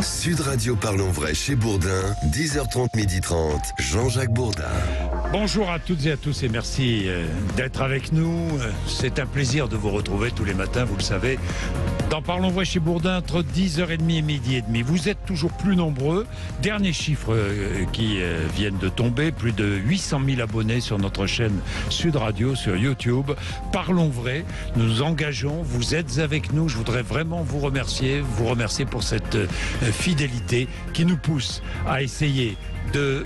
Sud Radio Parlons Vrai chez Bourdin, 10h30, 12h30, Jean-Jacques Bourdin. Bonjour à toutes et à tous et merci d'être avec nous. C'est un plaisir de vous retrouver tous les matins, vous le savez. Dans Parlons Vrai chez Bourdin, entre 10h30 et midi et demi. Vous êtes toujours plus nombreux. Derniers chiffres qui viennent de tomber. Plus de 800 000 abonnés sur notre chaîne Sud Radio, sur YouTube. Parlons Vrai, nous nous engageons. Vous êtes avec nous. Je voudrais vraiment vous remercier pour cette fidélité qui nous pousse à essayer de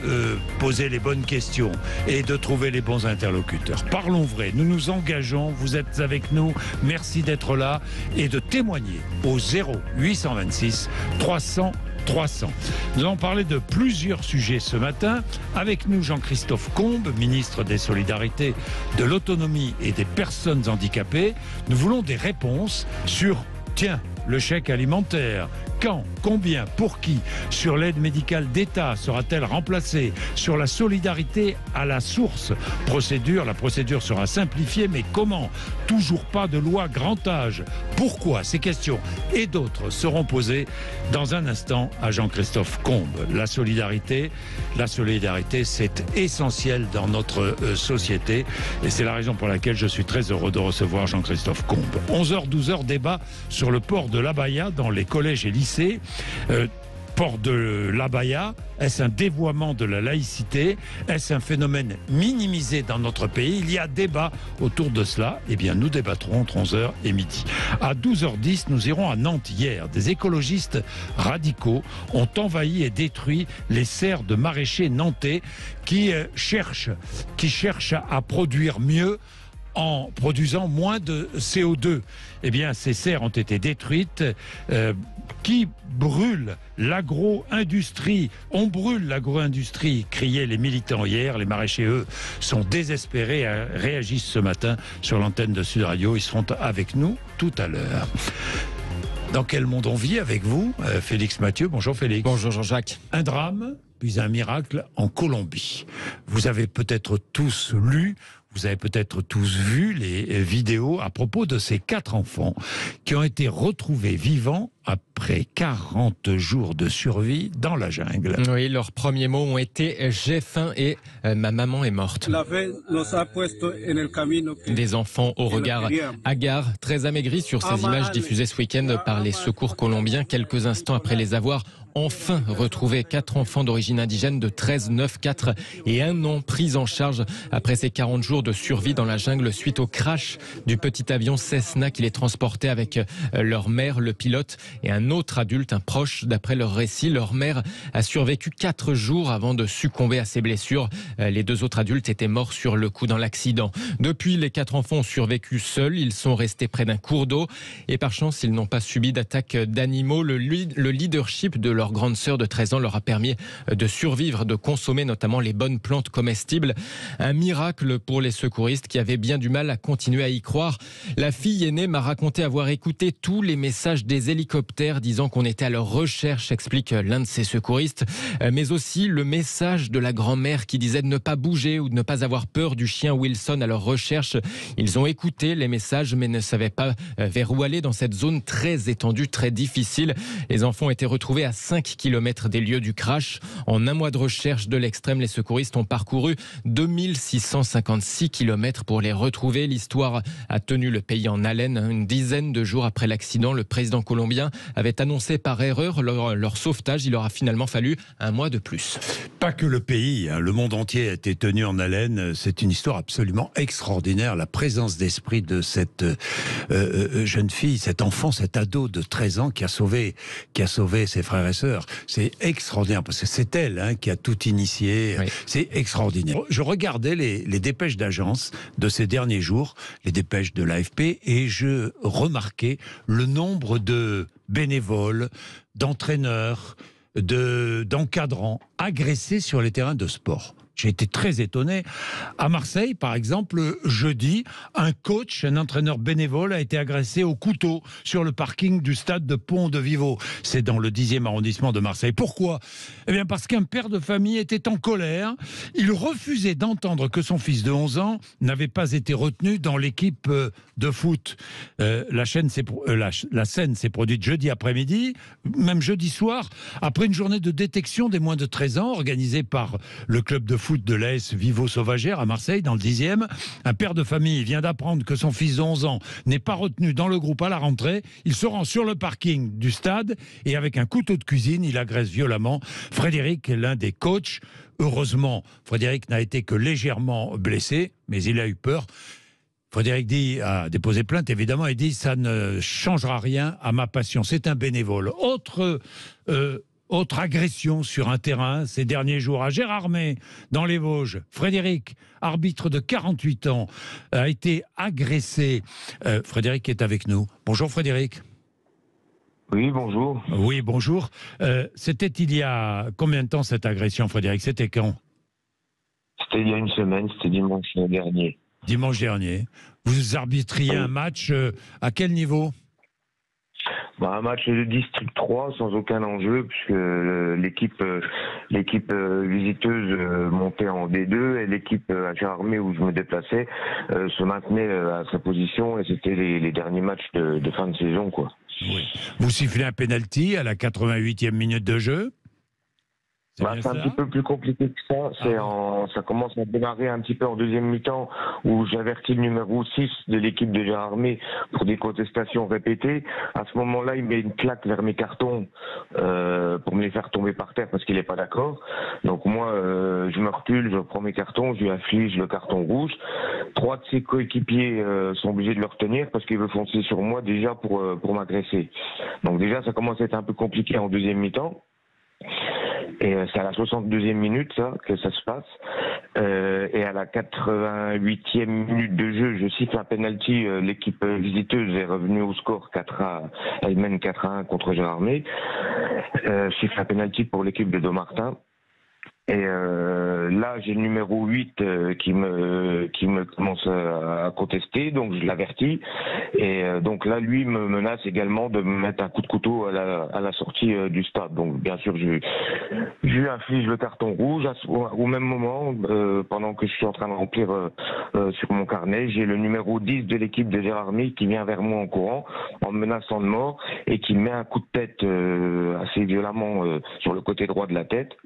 poser les bonnes questions et de trouver les bons interlocuteurs. Parlons vrai, nous nous engageons, vous êtes avec nous, merci d'être là et de témoigner au 0826 300 300. Nous allons parler de plusieurs sujets ce matin. Avec nous, Jean-Christophe Combe, ministre des Solidarités, de l'Autonomie et des Personnes Handicapées. Nous voulons des réponses sur, le chèque alimentaire. Quand, combien, pour qui? Sur l'aide médicale d'État, sera-t-elle remplacée? Sur la solidarité à la source, la procédure sera simplifiée, mais comment? Toujours pas de loi grand âge. Pourquoi? Ces questions et d'autres seront posées dans un instant à Jean-Christophe Combe. La solidarité, c'est essentiel dans notre société et c'est la raison pour laquelle je suis très heureux de recevoir Jean-Christophe Combe. 11h, 12h, débat sur le port de l'abaya dans les collèges et lycées. Port de l'abaya, est-ce un dévoiement de la laïcité? Est-ce un phénomène minimisé dans notre pays? Il y a débat autour de cela. Eh bien, nous débattrons entre 11h et midi. À 12h10, nous irons à Nantes hier. Des écologistes radicaux ont envahi et détruit les serres de maraîchers nantais qui cherchent à produire mieux en produisant moins de CO2. Eh bien, ces serres ont été détruites. Qui brûle l'agro-industrie? On brûle l'agro-industrie, criaient les militants hier. Les maraîchers, eux, sont désespérés, réagissent ce matin sur l'antenne de Sud Radio. Ils seront avec nous tout à l'heure. Dans quel monde on vit avec vous, Félix Mathieu? Bonjour Félix. Bonjour Jean-Jacques. Un drame, puis un miracle en Colombie. Vous avez peut-être tous lu, vous avez peut-être tous vu les vidéos à propos de ces 4 enfants qui ont été retrouvés vivants après 40 jours de survie dans la jungle. Oui, leurs premiers mots ont été « j'ai faim et ma maman est morte ». Des enfants au regard hagard, très amaigris sur ces images diffusées ce week-end par les secours colombiens, quelques instants après les avoir enfin retrouvés. 4 enfants d'origine indigène de 13, 9, 4 et 1 an pris en charge après ces 40 jours de survie dans la jungle suite au crash du petit avion Cessna qui les transportait avec leur mère, le pilote, et un autre adulte, un proche. D'après leur récit, leur mère a survécu 4 jours avant de succomber à ses blessures. Les 2 autres adultes étaient morts sur le coup dans l'accident. Depuis, les 4 enfants ont survécu seuls. Ils sont restés près d'un cours d'eau et par chance, ils n'ont pas subi d'attaque d'animaux. Le leadership de leur grande sœur de 13 ans leur a permis de survivre, de consommer notamment les bonnes plantes comestibles. Un miracle pour les secouristes qui avaient bien du mal à continuer à y croire. La fille aînée m'a raconté avoir écouté tous les messages des hélicoptères disant qu'on était à leur recherche, explique l'un de ces secouristes, mais aussi le message de la grand-mère qui disait de ne pas bouger ou de ne pas avoir peur du chien Wilson à leur recherche. Ils ont écouté les messages mais ne savaient pas vers où aller dans cette zone très étendue, très difficile. Les enfants ont été retrouvés à 5 km des lieux du crash. En un mois de recherche de l'extrême, les secouristes ont parcouru 2656 km pour les retrouver. L'histoire a tenu le pays en haleine. Une dizaine de jours après l'accident, le président colombien avait annoncé par erreur leur sauvetage. Il leur a finalement fallu 1 mois de plus. Pas que le pays, le monde entier a été tenu en haleine. C'est une histoire absolument extraordinaire. La présence d'esprit de cette jeune fille, cet enfant, cet ado de 13 ans qui a sauvé ses frères et sœurs. C'est extraordinaire parce que c'est elle qui a tout initié. Oui. C'est extraordinaire. Je regardais les dépêches d'agence de ces derniers jours, les dépêches de l'AFP, et je remarquais le nombre de bénévoles, d'entraîneurs, d'encadrants agressés sur les terrains de sport. J'ai été très étonné. À Marseille, par exemple, jeudi, un coach, un entraîneur bénévole a été agressé au couteau sur le parking du stade de Pont-de-Vivo. C'est dans le 10e arrondissement de Marseille. Pourquoi ? Eh bien parce qu'un père de famille était en colère. Il refusait d'entendre que son fils de 11 ans n'avait pas été retenu dans l'équipe de foot. La scène s'est produite jeudi après-midi, même jeudi soir, après une journée de détection des moins de 13 ans organisée par le club de foot de l'AS Vivo Sauvagère à Marseille, dans le 10e. Un père de famille vient d'apprendre que son fils de 11 ans n'est pas retenu dans le groupe à la rentrée. Il se rend sur le parking du stade et avec un couteau de cuisine, il agresse violemment Frédéric, l'un des coachs. Heureusement, Frédéric n'a été que légèrement blessé, mais il a eu peur. Frédéric a déposé plainte, évidemment, et dit « ça ne changera rien à ma passion ». C'est un bénévole. Autre agression sur un terrain ces derniers jours à Gérardmer, dans les Vosges. Frédéric, arbitre de 48 ans, a été agressé. Frédéric est avec nous. Bonjour Frédéric. Oui, bonjour. Oui, bonjour. C'était il y a combien de temps cette agression, Frédéric? C'était quand? C'était il y a une semaine, c'était dimanche dernier. Dimanche dernier. Vous arbitriez un match à quel niveau? Un match de District 3 sans aucun enjeu puisque l'équipe visiteuse montait en D2 et l'équipe à Gérardmer où je me déplaçais se maintenait à sa position et c'était les derniers matchs de fin de saison, quoi. Oui. Vous sifflez un penalty à la 88e minute de jeu? C'est un petit peu plus compliqué que ça. Ça commence à démarrer un petit peu en deuxième mi-temps où j'avertis le numéro 6 de l'équipe de Gérardmer pour des contestations répétées. À ce moment-là, il met une claque vers mes cartons pour me les faire tomber par terre parce qu'il n'est pas d'accord. Donc moi, je me recule, je prends mes cartons, je lui afflige le carton rouge. 3 de ses coéquipiers sont obligés de le retenir parce qu'il veut foncer sur moi déjà pour m'agresser. Donc déjà, ça commence à être un peu compliqué en deuxième mi-temps. Et c'est à la 62e minute que ça se passe. Et à la 88e minute de jeu, je siffle un penalty. L'équipe visiteuse est revenue au score 4-1. Elle mène 4-1 contre Gérardmer. Je siffle un penalty pour l'équipe de Domartin. Et là, j'ai le numéro 8 qui me commence à contester, donc je l'avertis. Et donc là, lui me menace également de me mettre un coup de couteau à la sortie du stade. Donc bien sûr, je lui inflige le carton rouge. Au même moment, pendant que je suis en train de remplir sur mon carnet, j'ai le numéro 10 de l'équipe de Gérardmer qui vient vers moi en courant, en me menaçant de mort, et qui me met un coup de tête assez violemment sur le côté droit de la tête.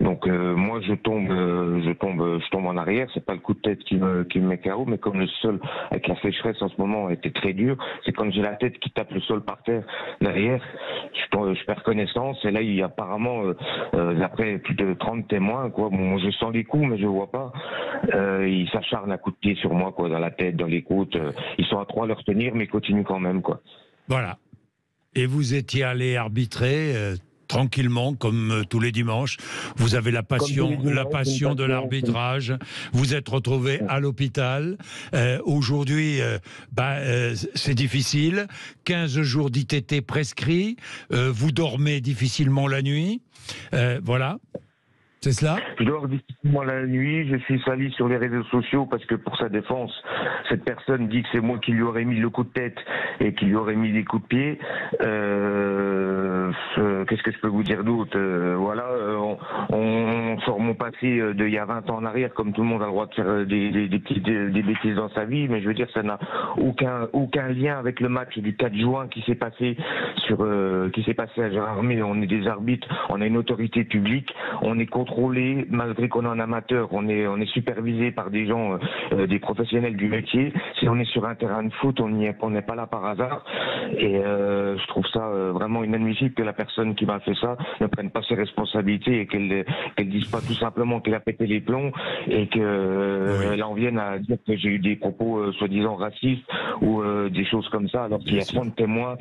Donc moi je tombe en arrière. C'est pas le coup de tête qui me met KO, mais comme le sol avec la sécheresse en ce moment était très dur, c'est quand j'ai la tête qui tape le sol par terre derrière, je perds connaissance. Et là il y a apparemment après plus de 30 témoins, quoi. Bon, je sens les coups mais je vois pas. Ils s'acharnent à coups de pied sur moi, quoi, dans la tête, dans les côtes. Ils sont à 3 à le retenir mais ils continuent quand même, quoi. Voilà. Et vous étiez allé arbitrer tranquillement, comme tous les dimanches. Vous avez la passion de l'arbitrage. Vous êtes retrouvé à l'hôpital. Aujourd'hui, c'est difficile. 15 jours d'ITT prescrits. Vous dormez difficilement la nuit. Voilà. C'est cela? Je dors difficilement la nuit, je suis sali sur les réseaux sociaux parce que pour sa défense, cette personne dit que c'est moi qui lui aurais mis le coup de tête et qui lui aurait mis des coups de pied. Qu'est-ce que je peux vous dire d'autre? Voilà, on sort mon passé d'il y a 20 ans en arrière, comme tout le monde a le droit de faire des bêtises dans sa vie, mais je veux dire, ça n'a aucun lien avec le match du 4 juin qui s'est passé à Gérardmer. On est des arbitres, on a une autorité publique, on est contrôlé, malgré qu'on est un amateur, on est supervisé par des gens, des professionnels du métier. Si on est sur un terrain de foot, on n'est pas là par hasard. Et je trouve ça vraiment inadmissible que la personne qui m'a fait ça ne prenne pas ses responsabilités et qu'elle dise pas tout simplement qu'elle a pété les plombs et qu'elle en vienne à dire que j'ai eu des propos soi-disant racistes ou des choses comme ça, alors qu'il y a plein de témoins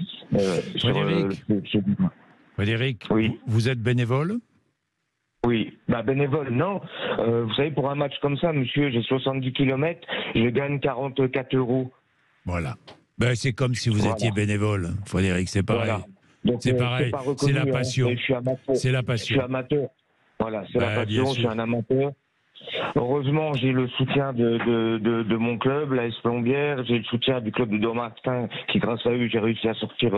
Frédéric, oui. Vous êtes bénévole? Oui, bénévole, non. Vous savez, pour un match comme ça, monsieur, j'ai 70 km, je gagne 44 €. Voilà. C'est comme si vous étiez bénévole, Frédéric, c'est pareil. Voilà. Donc, c'est pareil, c'est la passion. Je suis amateur. C'est la passion. Je suis amateur. Voilà, c'est la passion, je suis un amateur. Heureusement, j'ai le soutien de mon club, l'AS Plombières. J'ai le soutien du club de Dommartin, qui grâce à eux, j'ai réussi à sortir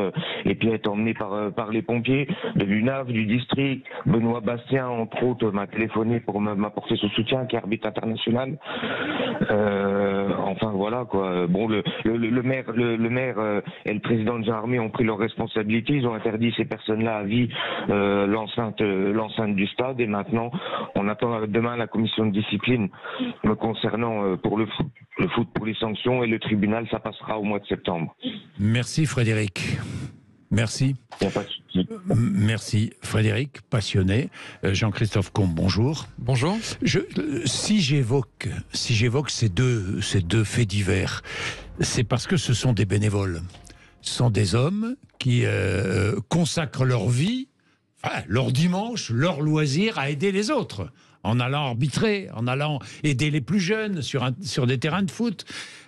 et puis à être emmené par les pompiers, de l'UNAV, du district. Benoît Bastien, entre autres, m'a téléphoné pour m'apporter ce soutien, qui est arbitre international. Enfin voilà quoi. Bon, le maire et le président de Jean-Armé ont pris leurs responsabilités. Ils ont interdit ces personnes-là à vie l'enceinte du stade, et maintenant on attend demain la commission de discipline me concernant pour le foot pour les sanctions, et le tribunal, ça passera au mois de septembre. Merci Frédéric. Merci. Merci Frédéric, passionné. Jean-Christophe Combe, bonjour. Bonjour. Si j'évoque ces deux faits divers, c'est parce que ce sont des bénévoles. Ce sont des hommes qui consacrent leur vie, leur dimanche, leur loisir à aider les autres, en allant arbitrer, en allant aider les plus jeunes sur des terrains de foot.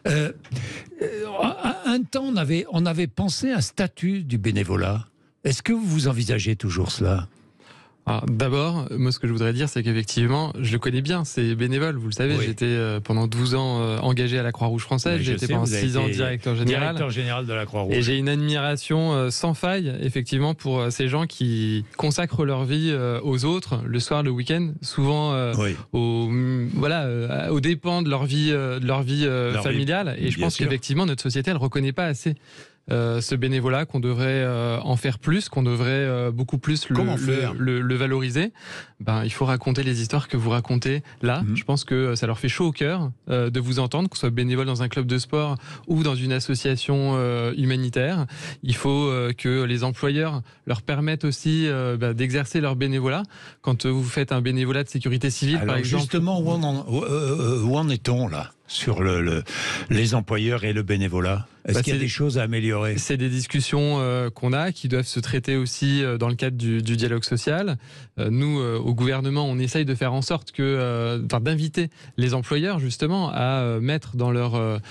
Un temps, on avait pensé un statut du bénévolat. Est-ce que vous envisagez toujours cela ? D'abord, moi ce que je voudrais dire, c'est qu'effectivement, je le connais bien, c'est bénévole, vous le savez, oui. J'étais pendant 12 ans engagé à la Croix-Rouge française, j'ai été pendant 6 ans directeur général de la Croix-Rouge. Et j'ai une admiration sans faille, effectivement, pour ces gens qui consacrent leur vie aux autres, le soir, le week-end, souvent aux dépens de leur vie familiale. Et je pense qu'effectivement, notre société, elle ne reconnaît pas assez ce bénévolat, qu'on devrait en faire plus, qu'on devrait beaucoup plus le valoriser. Il faut raconter les histoires que vous racontez là. Je pense que ça leur fait chaud au cœur de vous entendre, que ce soit bénévole dans un club de sport ou dans une association humanitaire. Il faut que les employeurs leur permettent aussi d'exercer leur bénévolat. Quand vous faites un bénévolat de sécurité civile, alors, par exemple... Justement, où en est-on là sur les employeurs et le bénévolat? Est-ce qu'il y a des choses à améliorer? C'est des discussions qu'on a, qui doivent se traiter aussi dans le cadre du dialogue social. Nous, au gouvernement, on essaye de faire en sorte d'inviter les employeurs justement à mettre dans leur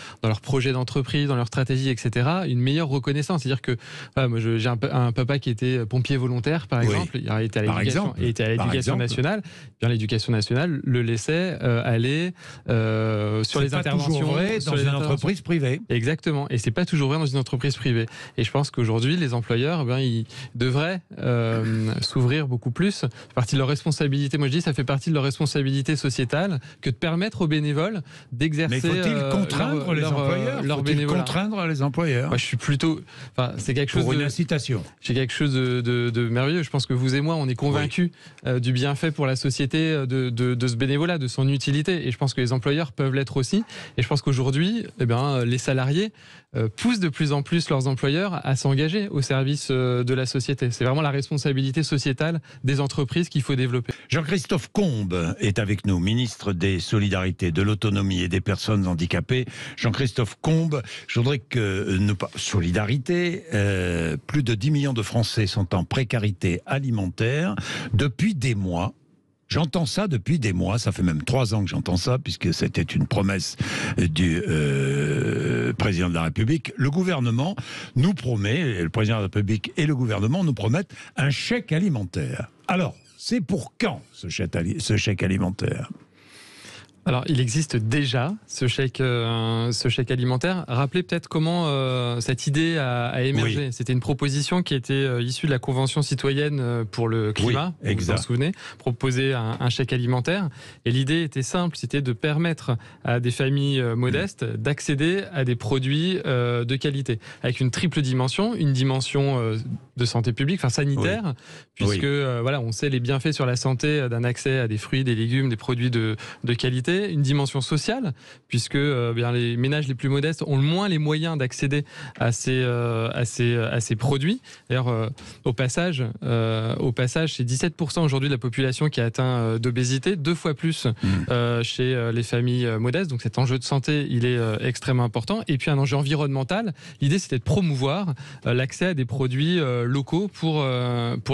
projet d'entreprise, dans leur stratégie, etc., une meilleure reconnaissance. C'est-à-dire que moi, j'ai un papa qui était pompier volontaire, par exemple, il a été à l'éducation nationale. Bien, l'éducation nationale le laissait aller sur les interventions. C'est pas toujours vrai dans une entreprise privée. Exactement. Et c'est pas toujours vrai dans une entreprise privée. Et je pense qu'aujourd'hui, les employeurs, ils devraient s'ouvrir beaucoup plus. Ça fait partie de leur responsabilité. Moi, je dis, ça fait partie de leur responsabilité sociétale que de permettre aux bénévoles d'exercer. Mais faut-il contraindre les employeurs? Faut-il contraindre les employeurs? Moi, je suis plutôt. C'est quelque chose. Pour une incitation. C'est quelque chose de merveilleux. Je pense que vous et moi, on est convaincus du bienfait pour la société de ce bénévolat, de son utilité. Et je pense que les employeurs peuvent l'être aussi. Et je pense qu'aujourd'hui, les salariés poussent de plus en plus leurs employeurs à s'engager au service de la société. C'est vraiment la responsabilité sociétale des entreprises qu'il faut développer. Jean-Christophe Combe est avec nous, ministre des Solidarités, de l'Autonomie et des Personnes Handicapées. Jean-Christophe Combe, je voudrais que solidarité, plus de 10 millions de Français sont en précarité alimentaire depuis des mois. J'entends ça depuis des mois, ça fait même 3 ans que j'entends ça, puisque c'était une promesse du président de la République. Le gouvernement nous promet, le président de la République et le gouvernement nous promettent un chèque alimentaire. Alors, c'est pour quand ce chèque alimentaire ? Alors, il existe déjà ce chèque alimentaire. Rappelez peut-être comment cette idée a émergé. Oui. C'était une proposition qui était issue de la Convention citoyenne pour le climat, vous vous en souvenez, proposer un chèque alimentaire. Et l'idée était simple, c'était de permettre à des familles modestes d'accéder à des produits de qualité, avec une triple dimension, une dimension de santé publique, sanitaire, puisque on sait les bienfaits sur la santé d'un accès à des fruits, des légumes, des produits de qualité. Une dimension sociale, puisque les ménages les plus modestes ont le moins les moyens d'accéder à ces produits. D'ailleurs, au passage, c'est 17% aujourd'hui de la population qui est atteinte d'obésité, 2 fois plus chez les familles modestes. Donc cet enjeu de santé, il est extrêmement important. Et puis un enjeu environnemental. L'idée, c'était de promouvoir l'accès à des produits locaux pour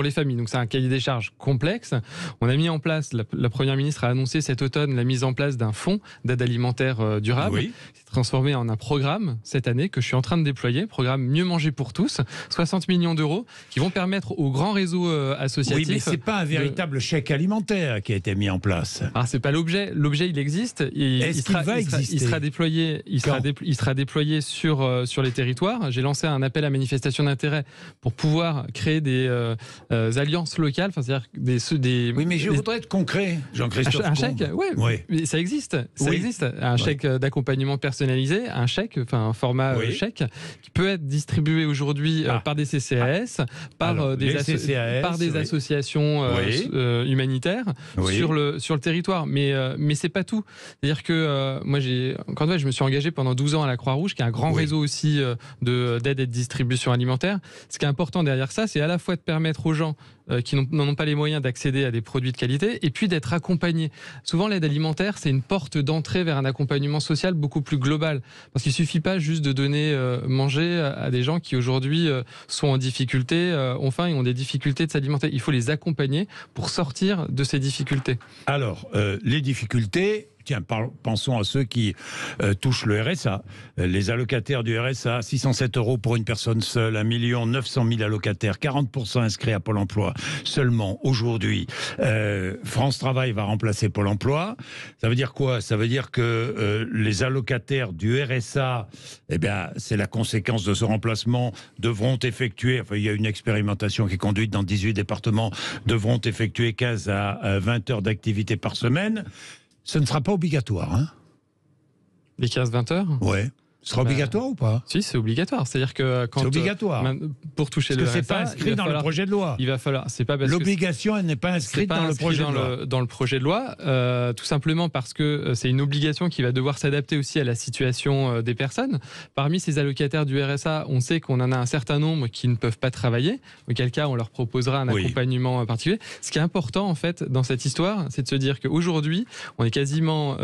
les familles. Donc c'est un cahier des charges complexe. On a mis en place, la Première ministre a annoncé cet automne la mise en place base d'un fonds d'aide alimentaire durable. Oui. C'est transformé en un programme cette année que je suis en train de déployer, programme Mieux manger pour tous, 60 millions d'euros qui vont permettre aux grands réseaux associatifs... Oui, mais c'est pas un véritable chèque alimentaire qui a été mis en place. Alors c'est pas l'objet. L'objet il existe. Est-ce qu'il va exister ? Il sera déployé. Il sera déployé sur les territoires. J'ai lancé un appel à manifestation d'intérêt pour pouvoir créer des alliances locales. Enfin, c'est-à-dire des. Oui, mais je voudrais être concret, Jean-Christophe. Un chèque, oui. Ça existe. Ça existe. Un chèque d'accompagnement personnalisé, un chèque, enfin un format chèque qui peut être distribué aujourd'hui par des CCAS, par des associations humanitaires sur le territoire. Mais c'est pas tout. C'est-à-dire que moi, encore une fois, je me suis engagé pendant 12 ans à la Croix-Rouge, qui est un grand réseau aussi d'aide et de distribution alimentaire. Ce qui est important derrière ça, c'est à la fois de permettre aux gens qui n'en ont pas les moyens d'accéder à des produits de qualité et puis d'être accompagnés. Souvent, l'aide alimentaire, c'est une porte d'entrée vers un accompagnement social beaucoup plus global. Parce qu'il ne suffit pas juste de donner manger à des gens qui aujourd'hui sont en difficulté, ont faim et ont des difficultés de s'alimenter. Il faut les accompagner pour sortir de ces difficultés. Alors, les difficultés... Tiens, pensons à ceux qui touchent le RSA. Les allocataires du RSA, 607 € pour une personne seule, 1 900 000 allocataires, 40% inscrits à Pôle emploi seulement aujourd'hui. France Travail va remplacer Pôle emploi. Ça veut dire quoi ? Ça veut dire que les allocataires du RSA, eh bien, c'est la conséquence de ce remplacement, devront effectuer, enfin, il y a une expérimentation qui est conduite dans 18 départements, devront effectuer 15 à 20 heures d'activité par semaine. Ce ne sera pas obligatoire, hein ? Les 15-20 heures ? Ouais. Ce sera obligatoire ou pas ? Si, c'est obligatoire. C'est-à-dire que quand c'est obligatoire. Pour toucher le RSA, c'est pas inscrit dans le projet de loi. Il va falloir. C'est pas parce l'obligation, elle n'est pas inscrite dans le projet de loi. Dans le projet de loi, tout simplement parce que c'est une obligation qui va devoir s'adapter aussi à la situation des personnes. Parmi ces allocataires du RSA, on sait qu'on en a un certain nombre qui ne peuvent pas travailler. Auquel cas, on leur proposera un accompagnement particulier. Ce qui est important en fait dans cette histoire, c'est de se dire qu'aujourd'hui, on est quasiment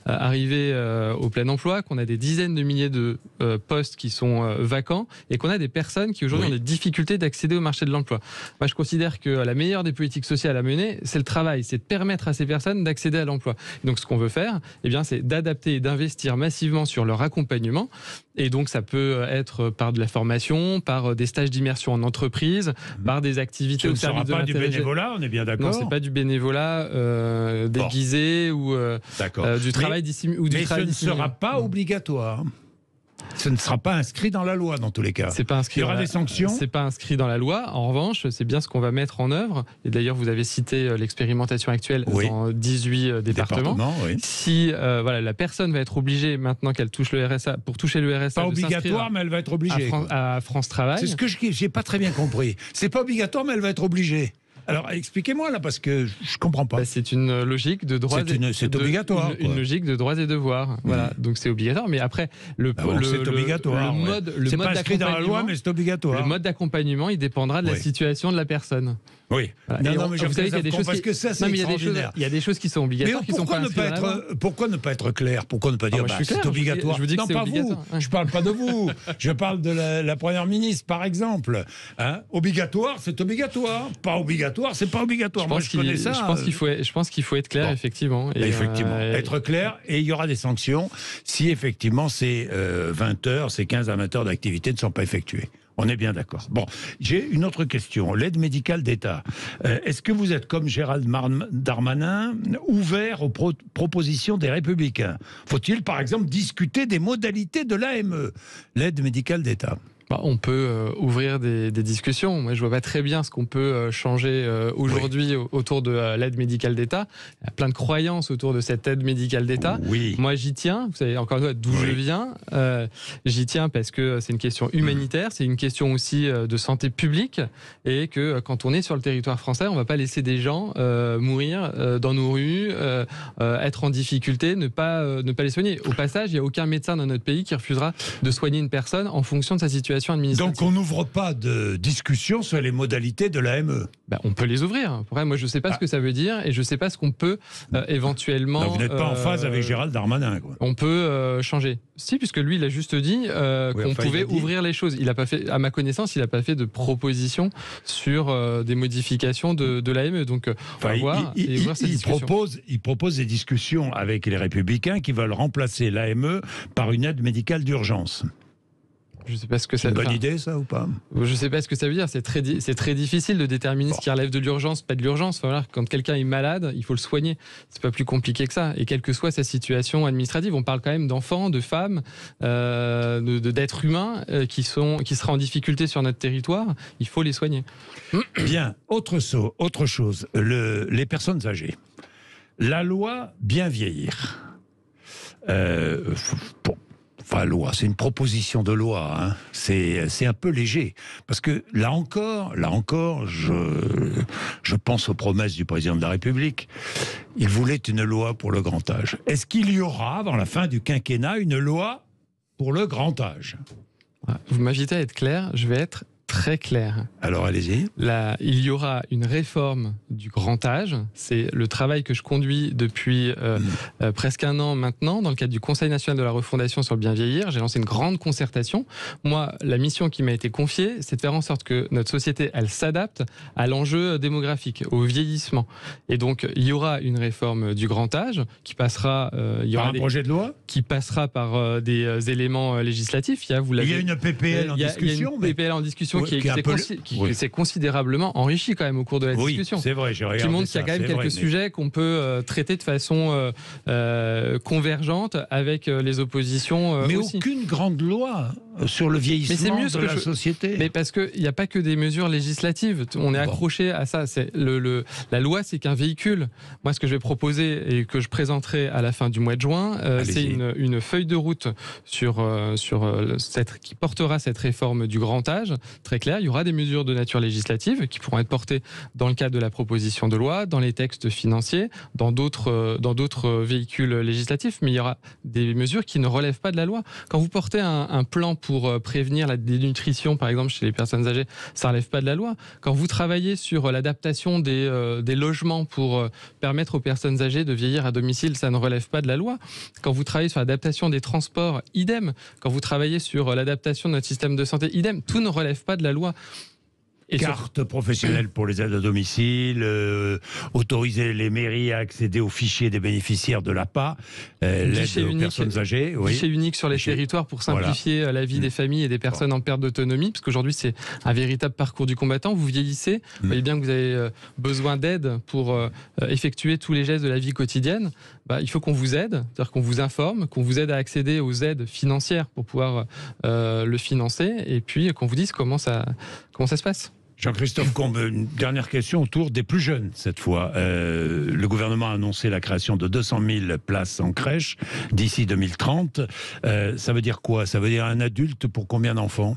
arrivé au plein emploi, qu'on a des dizaines de milliers de postes qui sont vacants et qu'on a des personnes qui aujourd'hui ont des difficultés d'accéder au marché de l'emploi. Moi, je considère que la meilleure des politiques sociales à mener, c'est le travail, c'est de permettre à ces personnes d'accéder à l'emploi. Donc, ce qu'on veut faire, eh bien, c'est d'adapter et d'investir massivement sur leur accompagnement. Et donc, ça peut être par de la formation, par des stages d'immersion en entreprise, par des activités au service de l'intérêt. Ce ne sera pas du bénévolat, on est bien d'accord ? Non, c'est pas du bénévolat déguisé ou du travail dissimulé. Mais ce ne sera pas obligatoire. Ce ne sera pas inscrit dans la loi dans tous les cas. C'est pas inscrit. Il y aura des sanctions. C'est pas inscrit dans la loi. En revanche, c'est bien ce qu'on va mettre en œuvre. Et d'ailleurs, vous avez cité l'expérimentation actuelle dans 18 départements. Si la personne va être obligée maintenant qu'elle touche le RSA, pour toucher le RSA, pas obligatoire, mais elle va être obligée. À France Travail. C'est ce que j'ai pas très bien compris. C'est pas obligatoire, mais elle va être obligée. Alors, expliquez-moi là, parce que je comprends pas. C'est une logique de droits. C'est obligatoire. Une logique de droits et devoirs. Voilà, donc c'est obligatoire. Mais après, c'est obligatoire. C'est pas inscrit dans la loi, mais c'est obligatoire. Le mode d'accompagnement, il dépendra de la situation de la personne. Oui. Voilà. Non, mais vous savez qu'il y a des choses parce que ça, c'est extraordinaire. Il y a des choses qui sont obligatoires, qui sont pas inscrites dans la loi. Pourquoi ne pas être clair ? Pourquoi ne pas dire c'est obligatoire ? Je vous dis que non, c'est pas obligatoire. vous. Je parle pas de vous. Je parle de la première ministre, par exemple. Obligatoire, c'est obligatoire. Pas obligatoire, c'est pas obligatoire. Moi, je connais ça. Je pense qu'il faut être clair, effectivement. Être clair, et il y aura des sanctions si effectivement ces 20 heures, ces 15 à 20 heures d'activité ne sont pas effectuées. On est bien d'accord. Bon, j'ai une autre question. L'aide médicale d'État. Est-ce que vous êtes, comme Gérald Darmanin, ouvert aux propositions des Républicains ? Faut-il, par exemple, discuter des modalités de l'AME, l'aide médicale d'État ? On peut ouvrir des discussions. Moi, je vois pas très bien ce qu'on peut changer aujourd'hui autour de l'aide médicale d'État. Il y a plein de croyances autour de cette aide médicale d'État. Moi, j'y tiens. Vous savez, encore une fois, d'où je viens. J'y tiens parce que c'est une question humanitaire, c'est une question aussi de santé publique, et que quand on est sur le territoire français, on va pas laisser des gens mourir dans nos rues, être en difficulté, ne pas les soigner. Au passage, il n'y a aucun médecin dans notre pays qui refusera de soigner une personne en fonction de sa situation motivation administrative. Donc on n'ouvre pas de discussion sur les modalités de l'AME. On peut les ouvrir. Après, moi, je ne sais pas ce que ça veut dire et je ne sais pas ce qu'on peut éventuellement... Non, vous n'êtes pas en phase avec Gérald Darmanin, quoi. On peut changer. Si, puisque lui, il a juste dit qu'on pouvait ouvrir les choses. Il a pas fait, à ma connaissance, il n'a pas fait de proposition sur des modifications de l'AME. Donc, on va voir et ouvrir cette discussion. Il propose des discussions avec les Républicains qui veulent remplacer l'AME par une aide médicale d'urgence. Je sais pas ce que c'est une bonne idée, ça, ou pas? Je ne sais pas ce que ça veut dire. C'est très difficile de déterminer ce qui relève de l'urgence, pas de l'urgence. Enfin, voilà, quand quelqu'un est malade, il faut le soigner. C'est pas plus compliqué que ça. Et quelle que soit sa situation administrative, on parle quand même d'enfants, de femmes, d'êtres humains qui seraient en difficulté sur notre territoire. Il faut les soigner. Bien. Autre chose. Les personnes âgées. La loi bien vieillir. Enfin, loi, c'est une proposition de loi, hein. C'est un peu léger, parce que là encore, je pense aux promesses du président de la République. Il voulait une loi pour le grand âge. Est-ce qu'il y aura, avant la fin du quinquennat, une loi pour le grand âge? Vous m'invitez à être clair, je vais être très clair. Alors allez-y. Il y aura une réforme du grand âge. C'est le travail que je conduis depuis presque un an maintenant, dans le cadre du Conseil national de la refondation sur le bien vieillir. J'ai lancé une grande concertation. Moi, la mission qui m'a été confiée, c'est de faire en sorte que notre société, elle s'adapte à l'enjeu démographique, au vieillissement. Et donc, il y aura une réforme du grand âge qui passera... par un projet de loi qui passera par des éléments législatifs. Il y a une PPL en discussion. Il y a une PPL en discussion qui s'est considérablement enrichi quand même au cours de la discussion. C'est vrai, j'ai regardé qui montre qu'il y a quand même quelques sujets qu'on peut traiter de façon convergente avec les oppositions mais aussi. Aucune grande loi sur le vieillissement de la société. Mais parce qu'il n'y a pas que des mesures législatives. On est accroché à ça. La loi, c'est qu'un véhicule. Moi, ce que je vais proposer et que je présenterai à la fin du mois de juin, c'est une feuille de route qui portera cette réforme du grand âge. Très clair, il y aura des mesures de nature législative qui pourront être portées dans le cadre de la proposition de loi, dans les textes financiers, dans d'autres véhicules législatifs, mais il y aura des mesures qui ne relèvent pas de la loi. Quand vous portez un plan pour prévenir la dénutrition, par exemple, chez les personnes âgées, ça ne relève pas de la loi. Quand vous travaillez sur l'adaptation des logements pour permettre aux personnes âgées de vieillir à domicile, ça ne relève pas de la loi. Quand vous travaillez sur l'adaptation des transports, idem. Quand vous travaillez sur l'adaptation de notre système de santé, idem. Tout ne relève pas de la loi. Carte professionnelle pour les aides à domicile, autoriser les mairies à accéder aux fichiers des bénéficiaires de l'APA, l'aide aux personnes âgées. Guichet unique sur les territoires pour simplifier la vie des familles et des personnes en perte d'autonomie, parce qu'aujourd'hui c'est un véritable parcours du combattant. Vous vieillissez, vous voyez bien que vous avez besoin d'aide pour effectuer tous les gestes de la vie quotidienne. Il faut qu'on vous aide, c'est-à-dire qu'on vous informe, qu'on vous aide à accéder aux aides financières pour pouvoir le financer, et puis qu'on vous dise comment ça se passe. Jean-Christophe Combe, une dernière question autour des plus jeunes cette fois. Le gouvernement a annoncé la création de 200 000 places en crèche d'ici 2030. Ça veut dire quoi? Ça veut dire un adulte pour combien d'enfants?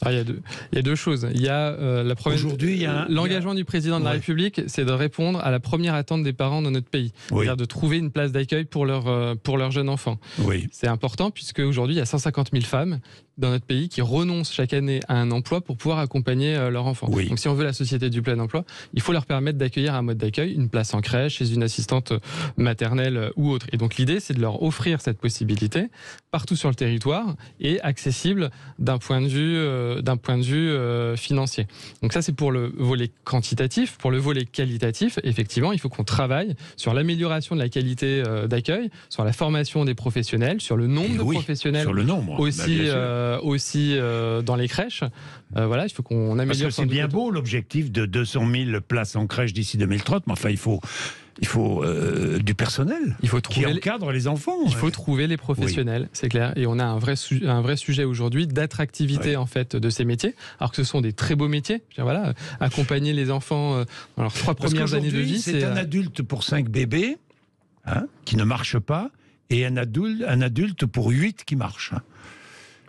Il y a deux choses. Il y a la première. Aujourd'hui, l'engagement du président de la République, c'est de répondre à la première attente des parents dans notre pays, c'est-à-dire de trouver une place d'accueil pour leur jeune enfant. Oui. C'est important puisque aujourd'hui, il y a 150 000 femmes dans notre pays qui renoncent chaque année à un emploi pour pouvoir accompagner leur enfant. Oui. Donc, si on veut la société du plein emploi, il faut leur permettre d'accueillir un mode d'accueil, une place en crèche, chez une assistante maternelle ou autre. Et donc, l'idée, c'est de leur offrir cette possibilité partout sur le territoire et accessible d'un point de vue financier. Donc ça, c'est pour le volet quantitatif. Pour le volet qualitatif, effectivement, il faut qu'on travaille sur l'amélioration de la qualité d'accueil, sur la formation des professionnels, sur le nombre de professionnels, sur le nombre aussi dans les crèches. Voilà, il faut qu'on améliore. Parce que c'est bien beau l'objectif de 200 000 places en crèche d'ici 2030, mais enfin il faut du personnel qui encadre les enfants. Il faut trouver les professionnels, c'est clair. Et on a un vrai sujet aujourd'hui d'attractivité en fait de ces métiers, alors que ce sont des très beaux métiers. Voilà, accompagner les enfants dans leurs 3 premières années de vie. C'est un adulte pour 5 bébés qui ne marchent pas et un adulte pour 8 qui marchent.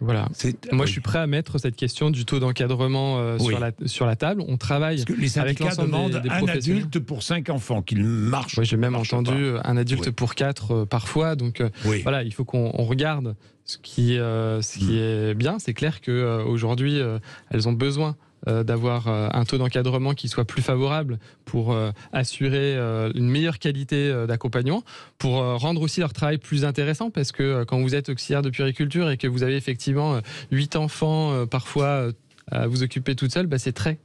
Voilà. Moi, je suis prêt à mettre cette question du taux d'encadrement sur la table. On travaille parce que les syndicats demandent un adulte pour 5 enfants, qu'il marche. Oui, j'ai même entendu un adulte pour 4 parfois. Donc voilà, il faut qu'on regarde ce qui est bien. C'est clair qu'aujourd'hui, elles ont besoin d'avoir un taux d'encadrement qui soit plus favorable pour assurer une meilleure qualité d'accompagnement, pour rendre aussi leur travail plus intéressant, parce que quand vous êtes auxiliaire de puériculture et que vous avez effectivement 8 enfants parfois à vous occuper toute seule, c'est très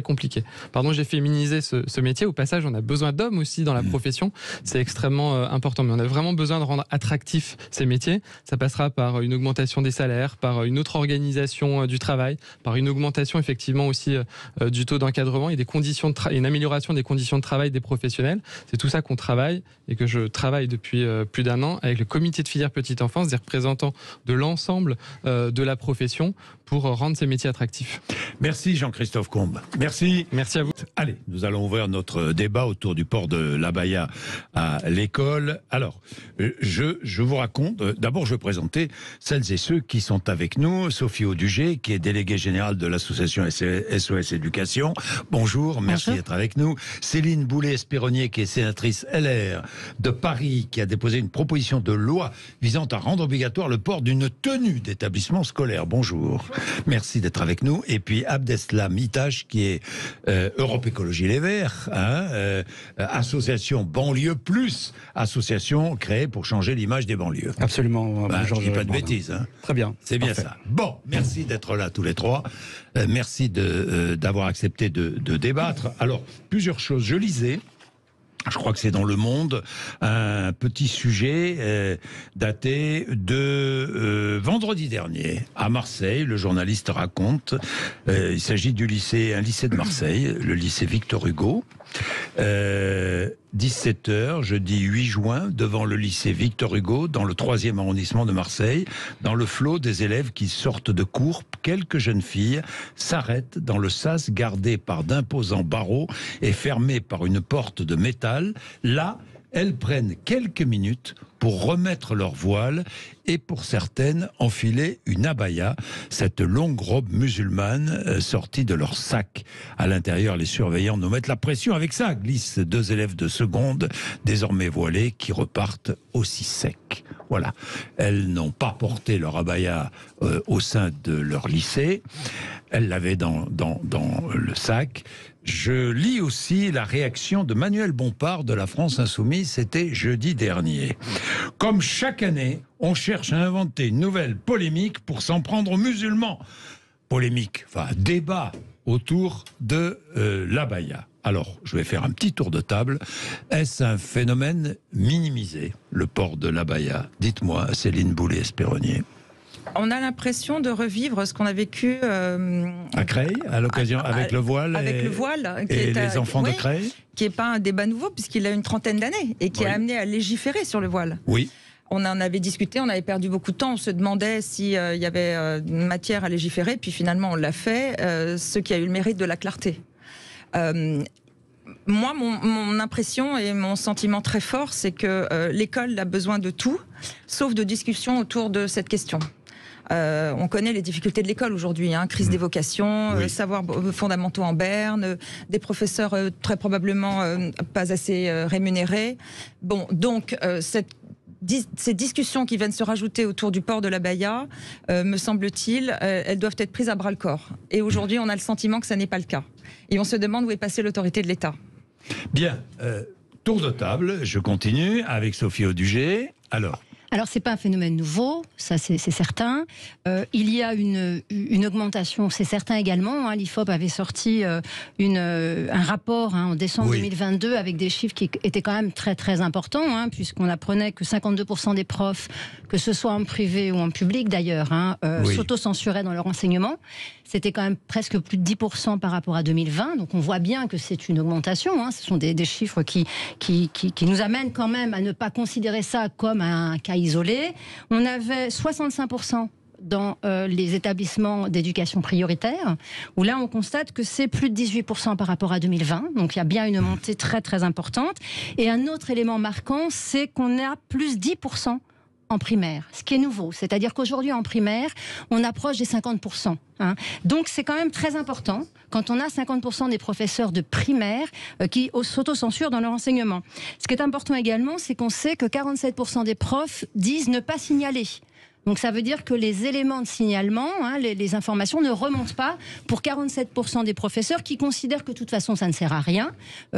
compliqué. Pardon, j'ai féminisé ce métier. Au passage, on a besoin d'hommes aussi dans la profession. C'est extrêmement important. Mais on a vraiment besoin de rendre attractifs ces métiers. Ça passera par une augmentation des salaires, par une autre organisation du travail, par une augmentation effectivement aussi du taux d'encadrement et des conditions et une amélioration des conditions de travail des professionnels. C'est tout ça qu'on travaille et que je travaille depuis plus d'1 an avec le comité de filière petite enfance, des représentants de l'ensemble de la profession pour rendre ces métiers attractifs. Merci Jean-Christophe Combe. Merci. Merci à vous. Allez, nous allons ouvrir notre débat autour du port de l'abaya à l'école. Alors, je vous raconte, d'abord je vais présenter celles et ceux qui sont avec nous. Sophie Audugé, qui est déléguée générale de l'association SOS Éducation. Bonjour, merci d'être avec nous. Céline Boulay-Espéronnier, qui est sénatrice LR de Paris, qui a déposé une proposition de loi visant à rendre obligatoire le port d'une tenue d'établissement scolaire. Bonjour. Merci d'être avec nous. Et puis Abdeslam Itache, qui est Europe Écologie Les Verts, association Banlieue Plus, association créée pour changer l'image des banlieues. Absolument. Je dis pas de bêtises. Très bien. C'est bien ça. Bon, merci d'être là tous les trois. Merci d'avoir accepté de débattre. Alors, plusieurs choses. Je lisais, je crois que c'est dans Le Monde, un petit sujet daté de vendredi dernier. À Marseille, le journaliste raconte, il s'agit un lycée de Marseille, le lycée Victor Hugo. 17h, jeudi 8 juin, devant le lycée Victor Hugo, dans le 3e arrondissement de Marseille, dans le flot des élèves qui sortent de cours, quelques jeunes filles s'arrêtent dans le sas gardé par d'imposants barreaux et fermé par une porte de métal. Là, elles prennent quelques minutes pour remettre leur voile et pour certaines enfiler une abaya, cette longue robe musulmane sortie de leur sac. À l'intérieur, les surveillants nous mettent la pression. Avec ça, glissent 2 élèves de seconde, désormais voilés, qui repartent aussi secs. Voilà. Elles n'ont pas porté leur abaya au sein de leur lycée. Elles l'avaient dans le sac. Je lis aussi la réaction de Manuel Bompard de la France Insoumise, c'était jeudi dernier. Comme chaque année, on cherche à inventer une nouvelle polémique pour s'en prendre aux musulmans. Polémique, débat autour de l'abaya. Alors, je vais faire un petit tour de table. Est-ce un phénomène minimisé, le port de l'abaya? Dites-moi, Céline Boulay-Espéronnier. On a l'impression de revivre ce qu'on a vécu à Creil, à l'occasion, avec le voile et les enfants de Creil, qui n'est pas un débat nouveau puisqu'il a une 30aine d'années et qui a amené à légiférer sur le voile. Oui. On en avait discuté, on avait perdu beaucoup de temps, on se demandait s'il y avait matière à légiférer, puis finalement on l'a fait, ce qui a eu le mérite de la clarté. Moi, mon impression et mon sentiment très fort, c'est que l'école a besoin de tout, sauf de discussions autour de cette question. On connaît les difficultés de l'école aujourd'hui, crise des vocations, savoirs fondamentaux en berne, des professeurs très probablement pas assez rémunérés. Bon, donc ces discussions qui viennent se rajouter autour du port de l'abaya, me semble-t-il, elles doivent être prises à bras-le-corps. Et aujourd'hui, on a le sentiment que ça n'est pas le cas. Et on se demande où est passée l'autorité de l'État. Bien, tour de table, je continue avec Sophie Audugé. Alors, c'est pas un phénomène nouveau, ça c'est certain. Il y a une augmentation, c'est certain également. L'IFOP avait sorti un rapport en décembre 2022 avec des chiffres qui étaient quand même très très importants, puisqu'on apprenait que 52% des profs, que ce soit en privé ou en public d'ailleurs, s'auto-censuraient dans leur enseignement. C'était quand même presque plus de 10% par rapport à 2020. Donc on voit bien que c'est une augmentation. Ce sont des chiffres qui nous amènent quand même à ne pas considérer ça comme un cas isolé. On avait 65% dans les établissements d'éducation prioritaire, où là on constate que c'est plus de 18% par rapport à 2020. Donc il y a bien une montée très très importante. Et un autre élément marquant, c'est qu'on est à plus 10% en primaire, ce qui est nouveau. C'est-à-dire qu'aujourd'hui, en primaire, on approche des 50%. Donc, c'est quand même très important quand on a 50% des professeurs de primaire qui s'autocensurent dans leur enseignement. Ce qui est important également, c'est qu'on sait que 47% des profs disent ne pas signaler. Donc ça veut dire que les éléments de signalement, les informations ne remontent pas pour 47% des professeurs qui considèrent que de toute façon ça ne sert à rien,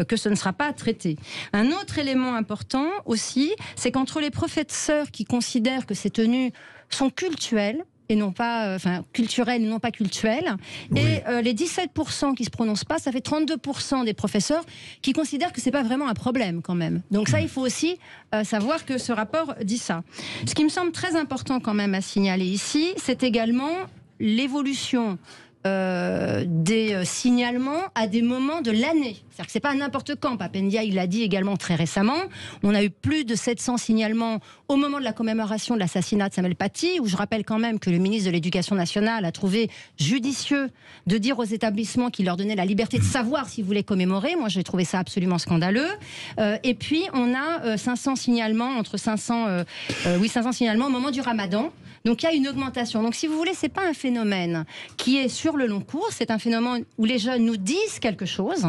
que ce ne sera pas traité. Un autre élément important aussi, c'est qu'entre les professeurs qui considèrent que ces tenues sont cultuelles, et non pas, culturelles et non pas cultuelles. Oui. Et les 17% qui ne se prononcent pas, ça fait 32% des professeurs qui considèrent que ce n'est pas vraiment un problème quand même. Donc ça, il faut aussi savoir que ce rapport dit ça. Ce qui me semble très important quand même à signaler ici, c'est également l'évolution des signalements à des moments de l'année. C'est-à-dire que c'est pas n'importe quand. Papendia, il l'a dit également très récemment. On a eu plus de 700 signalements au moment de la commémoration de l'assassinat de Samuel Paty, où je rappelle quand même que le ministre de l'Éducation nationale a trouvé judicieux de dire aux établissements qu'il leur donnait la liberté de savoir s'ils voulaient commémorer. Moi, j'ai trouvé ça absolument scandaleux. Et puis, on a 500 signalements, 500 signalements au moment du Ramadan. Donc il y a une augmentation. Donc si vous voulez, c'est pas un phénomène qui est sur le long cours, c'est un phénomène où les jeunes nous disent quelque chose.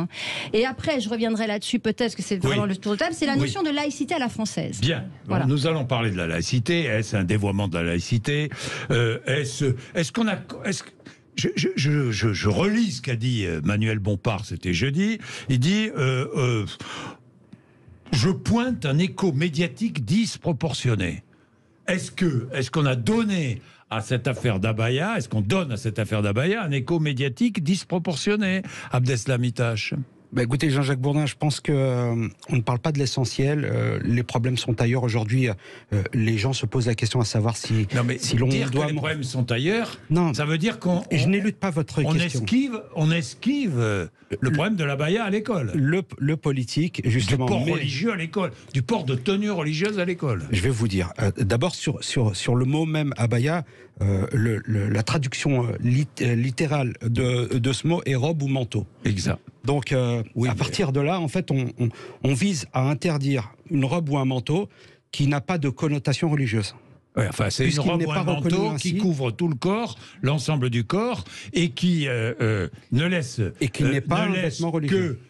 Et après, je reviendrai là-dessus, peut-être que c'est vraiment le tour de table, c'est la notion de laïcité à la française. Bien, voilà. Nous allons parler de la laïcité. Est-ce un dévoiement de la laïcité? Est-ce qu'on a... Je relis ce qu'a dit Manuel Bompard, c'était jeudi. Il dit... je pointe un écho médiatique disproportionné. Est-ce qu'on a donné à cette affaire d'Abaya, est-ce qu'on donne à cette affaire d'Abaya un écho médiatique disproportionné, Abdeslam Itache? Écoutez, Jean-Jacques Bourdin, je pense qu'on ne parle pas de l'essentiel. Les problèmes sont ailleurs. Aujourd'hui, les gens se posent la question à savoir si l'on dire doit... que les problèmes sont ailleurs, ça veut dire je n'élude pas votre question. On esquive le problème de l'abaya à l'école. Le politique, justement... Du port religieux à l'école, du port de tenue religieuse à l'école. Je vais vous dire. D'abord, sur le mot même abaya, la traduction littérale de ce mot est robe ou manteau. Exact. Donc, à partir de là, en fait, on vise à interdire une robe ou un manteau qui n'a pas de connotation religieuse. Ouais, enfin, c'est une robe ou un manteau qui couvre tout le corps, l'ensemble du corps, et qui ne laisse... Et qui n'est pas un vêtement religieux.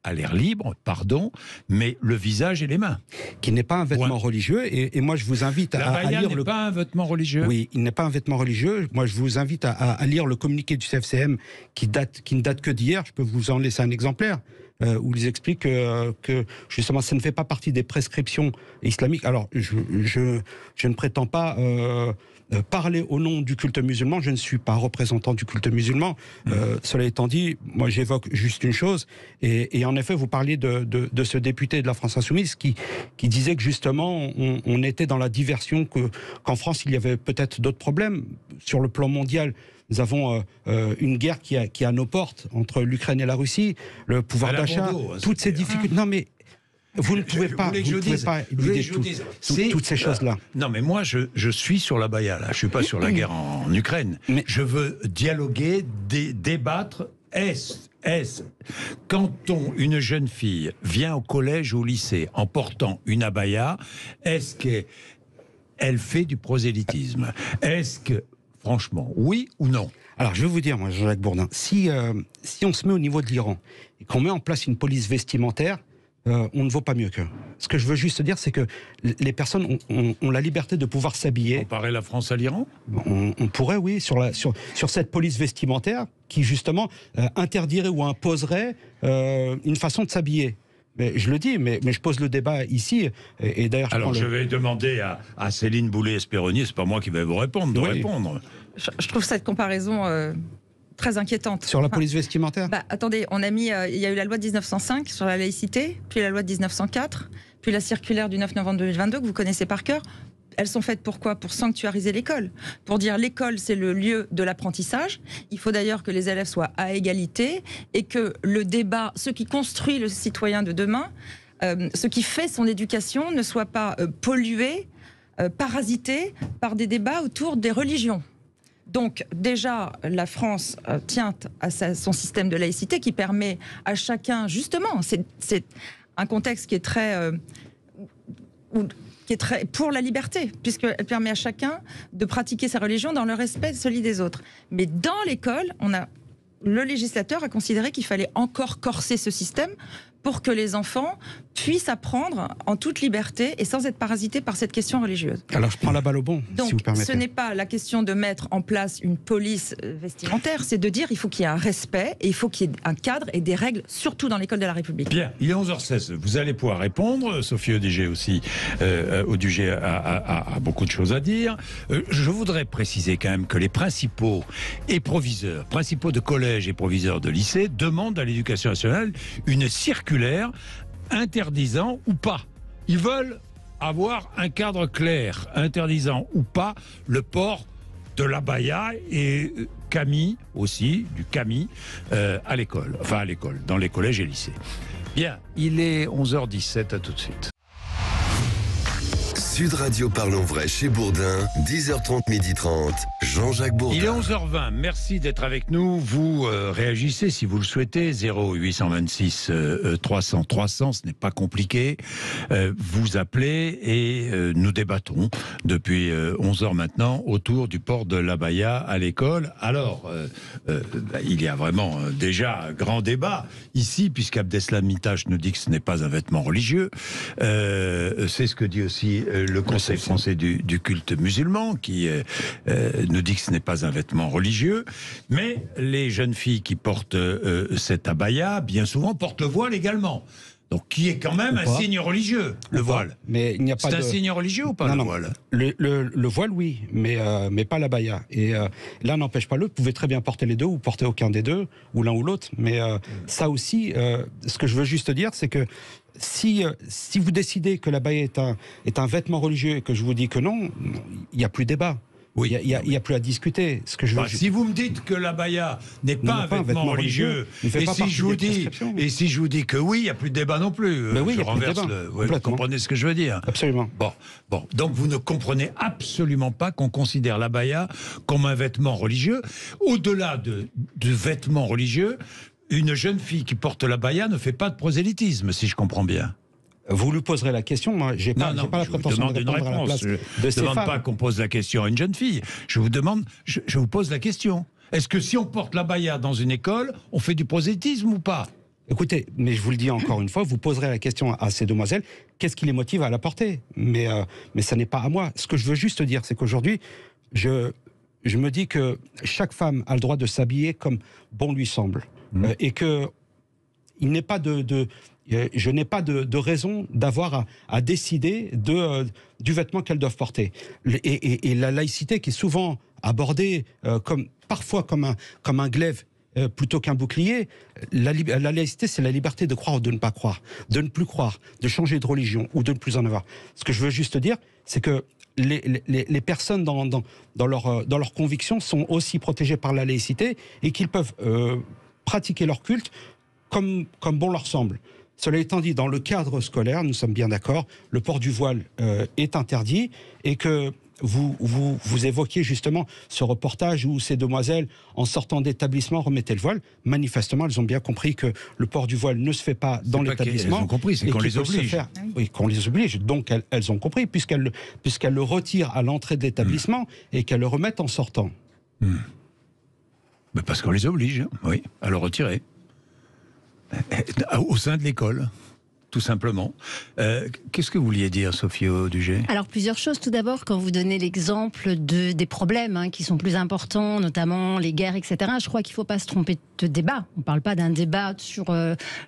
À l'air libre, pardon, mais le visage et les mains. Qui n'est pas un vêtement religieux, et moi je vous invite à lire n'est pas un vêtement religieux. Oui, il n'est pas un vêtement religieux. Moi je vous invite à lire le communiqué du CFCM qui ne date que d'hier. Je peux vous en laisser un exemplaire. Où ils expliquent que justement ça ne fait pas partie des prescriptions islamiques. Alors je ne prétends pas parler au nom du culte musulman, je ne suis pas représentant du culte musulman. Cela étant dit, moi j'évoque juste une chose, et en effet vous parliez de ce député de la France Insoumise qui disait que justement on était dans la diversion, qu'en France il y avait peut-être d'autres problèmes. Sur le plan mondial, nous avons une guerre qui est à nos portes entre l'Ukraine et la Russie, le pouvoir d'achat, toutes ces difficultés. Non mais vous ne pouvez pas éluder toutes ces choses-là. Non mais moi je suis sur la baya là, je suis pas sur la guerre en Ukraine. Mais je veux dialoguer, débattre. Quand une jeune fille vient au collège ou au lycée en portant une abaya, est-ce qu'elle fait du prosélytisme? Est-ce que franchement, oui ou non? Alors, je vais vous dire, moi, Jean-Jacques Bourdin, si on se met au niveau de l'Iran et qu'on met en place une police vestimentaire, on ne vaut pas mieux qu'eux. Ce que je veux juste dire, c'est que les personnes ont la liberté de pouvoir s'habiller. Comparer la France à l'Iran ? On pourrait, oui, sur cette police vestimentaire qui, justement, interdirait ou imposerait une façon de s'habiller. Mais je le dis, mais je pose le débat ici. Et d'ailleurs, je vais demander à Céline Boulay-Espéronier, c'est pas moi qui vais vous répondre, répondre. Je trouve cette comparaison très inquiétante. Sur la police vestimentaire ? Attendez, il y a eu la loi de 1905 sur la laïcité, puis la loi de 1904, puis la circulaire du 9 novembre 2022 que vous connaissez par cœur. Elles sont faites pour quoi ? Pour sanctuariser l'école. Pour dire l'école, c'est le lieu de l'apprentissage. Il faut d'ailleurs que les élèves soient à égalité et que le débat, ce qui construit le citoyen de demain, ce qui fait son éducation, ne soit pas pollué, parasité par des débats autour des religions. Donc déjà, la France tient à son système de laïcité qui permet à chacun, justement, c'est un contexte qui est très... où qui est très pour la liberté, puisqu'elle permet à chacun de pratiquer sa religion dans le respect de celui des autres. Mais dans l'école, le législateur a considéré qu'il fallait encore corser ce système pour que les enfants puissent apprendre en toute liberté et sans être parasités par cette question religieuse. Alors je prends la balle au bon, donc, si vous permettez. Ce n'est pas la question de mettre en place une police vestimentaire, c'est de dire il faut qu'il y ait un respect et il faut qu'il y ait un cadre et des règles, surtout dans l'école de la République. Bien, il est 11h16, vous allez pouvoir répondre. Sophie Audugé aussi, Audugé a beaucoup de choses à dire. Je voudrais préciser quand même que les principaux et proviseurs, principaux de collège et proviseurs de lycée, demandent à l'Éducation nationale une circulaire interdisant ou pas. Ils veulent avoir un cadre clair, interdisant ou pas le port de l'abaya et camis aussi, du camis, à l'école, dans les collèges et lycées. Bien, il est 11h17, à tout de suite. Sud Radio Parlons Vrai chez Bourdin, 10h30, 12h30, Jean-Jacques Bourdin. Il est 11h20, merci d'être avec nous. Vous réagissez si vous le souhaitez, 0826 300 300, ce n'est pas compliqué. Vous appelez et nous débattons depuis 11h maintenant autour du port de l'abaya à l'école. Alors, il y a vraiment déjà grand débat ici, puisqu'Abdeslam Mitache nous dit que ce n'est pas un vêtement religieux. C'est ce que dit aussi le Conseil français du culte musulman, qui nous dit que ce n'est pas un vêtement religieux. Mais les jeunes filles qui portent cet abaya, bien souvent, portent le voile également. Donc, qui est quand même un signe religieux, le voile. Mais il n'y a pas C'est un signe religieux ou pas, le voile ? Le voile, oui, mais pas l'abaya. Et l'un n'empêche pas l'autre. Vous pouvez très bien porter les deux ou porter aucun des deux, ou l'un ou l'autre. Mais ça aussi, ce que je veux juste dire, c'est que si vous décidez que l'abaya est un vêtement religieux et que je vous dis que non, il n'y a plus débat. Oui. Il n'y a plus à discuter. Ce que je veux si vous me dites que l'abaya n'est pas un vêtement religieux, et si je vous dis que oui, il n'y a plus de débat non plus. Mais oui, je renverse vous comprenez ce que je veux dire ? Absolument. Bon. Donc vous ne comprenez absolument pas qu'on considère l'abaya comme un vêtement religieux. Au-delà de vêtements religieux, une jeune fille qui porte l'abaya ne fait pas de prosélytisme, si je comprends bien. Vous lui poserez la question. Moi, j'ai pas la prétention de répondre à la place de ces femmes. Je ne demande pas qu'on pose la question à une jeune fille. Je vous pose la question. Est-ce que si on porte l'abaya dans une école, on fait du prosélytisme ou pas ? Écoutez, mais je vous le dis encore une fois, vous poserez la question à ces demoiselles, qu'est-ce qui les motive à la porter ? Mais ça n'est pas à moi. Ce que je veux juste dire, c'est qu'aujourd'hui, je me dis que chaque femme a le droit de s'habiller comme bon lui semble. Et que il n'est pas je n'ai pas de raison d'avoir à décider du vêtement qu'elles doivent porter. Et la laïcité qui est souvent abordée parfois comme un glaive plutôt qu'un bouclier, la laïcité, c'est la liberté de croire ou de ne pas croire, de ne plus croire, de changer de religion ou de ne plus en avoir. Ce que je veux juste dire, c'est que les personnes dans leurs convictions sont aussi protégées par la laïcité et qu'ils peuvent pratiquer leur culte comme bon leur semble. Cela étant dit, dans le cadre scolaire, nous sommes bien d'accord, le port du voile est interdit et que vous évoquiez justement ce reportage où ces demoiselles, en sortant d'établissement, remettaient le voile. Manifestement, elles ont bien compris que le port du voile ne se fait pas dans l'établissement. Elles ont compris, c'est qu'on les oblige. Oui, qu'on les oblige. Donc elles ont compris, puisqu'elles le retirent à l'entrée de l'établissement et qu'elles le remettent en sortant. Mais parce qu'on les oblige, oui, à le retirer. Au sein de l'école, tout simplement. Qu'est-ce que vous vouliez dire, Sophie Audugé ? Alors, plusieurs choses. Tout d'abord, quand vous donnez l'exemple des problèmes qui sont plus importants, notamment les guerres, etc., je crois qu'il ne faut pas se tromper de débat. On ne parle pas d'un débat sur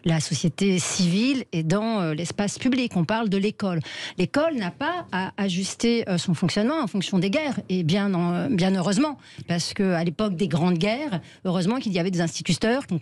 la société civile et dans l'espace public. On parle de l'école. L'école n'a pas à ajuster son fonctionnement en fonction des guerres. Et bien heureusement, parce qu'à l'époque des grandes guerres, heureusement qu'il y avait des instituteurs qui ont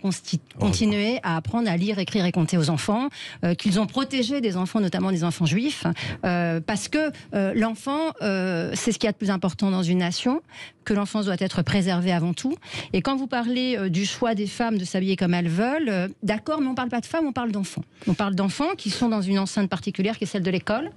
continué à apprendre à lire, écrire et compter aux enfants, qu'ils ont protégé des enfants, notamment des enfants juifs, parce que l'enfant, c'est ce qu'il y a de plus important dans une nation, que l'enfance doit être préservée avant tout. Et quand vous parlez du choix des femmes de s'habiller comme elles veulent, d'accord, mais on ne parle pas de femmes, on parle d'enfants. On parle d'enfants qui sont dans une enceinte particulière qui est celle de l'école,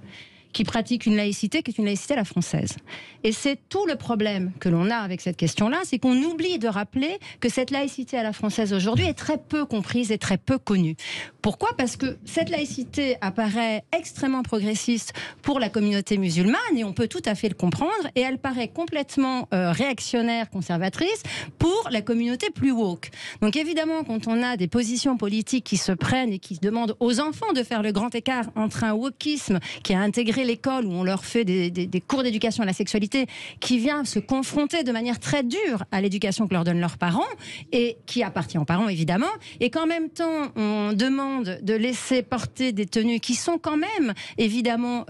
qui pratiquent une laïcité qui est une laïcité à la française. Et c'est tout le problème que l'on a avec cette question-là, c'est qu'on oublie de rappeler que cette laïcité à la française aujourd'hui est très peu comprise et très peu connue. Pourquoi ? Parce que cette laïcité apparaît extrêmement progressiste pour la communauté musulmane, et on peut tout à fait le comprendre, et elle paraît complètement réactionnaire, conservatrice, pour la communauté plus woke. Donc évidemment, quand on a des positions politiques qui se prennent et qui demandent aux enfants de faire le grand écart entre un wokisme qui a intégré l'école, où on leur fait des cours d'éducation à la sexualité, qui vient se confronter de manière très dure à l'éducation que leur donnent leurs parents, et qui appartient aux parents évidemment, et qu'en même temps on demande de laisser porter des tenues qui sont quand même évidemment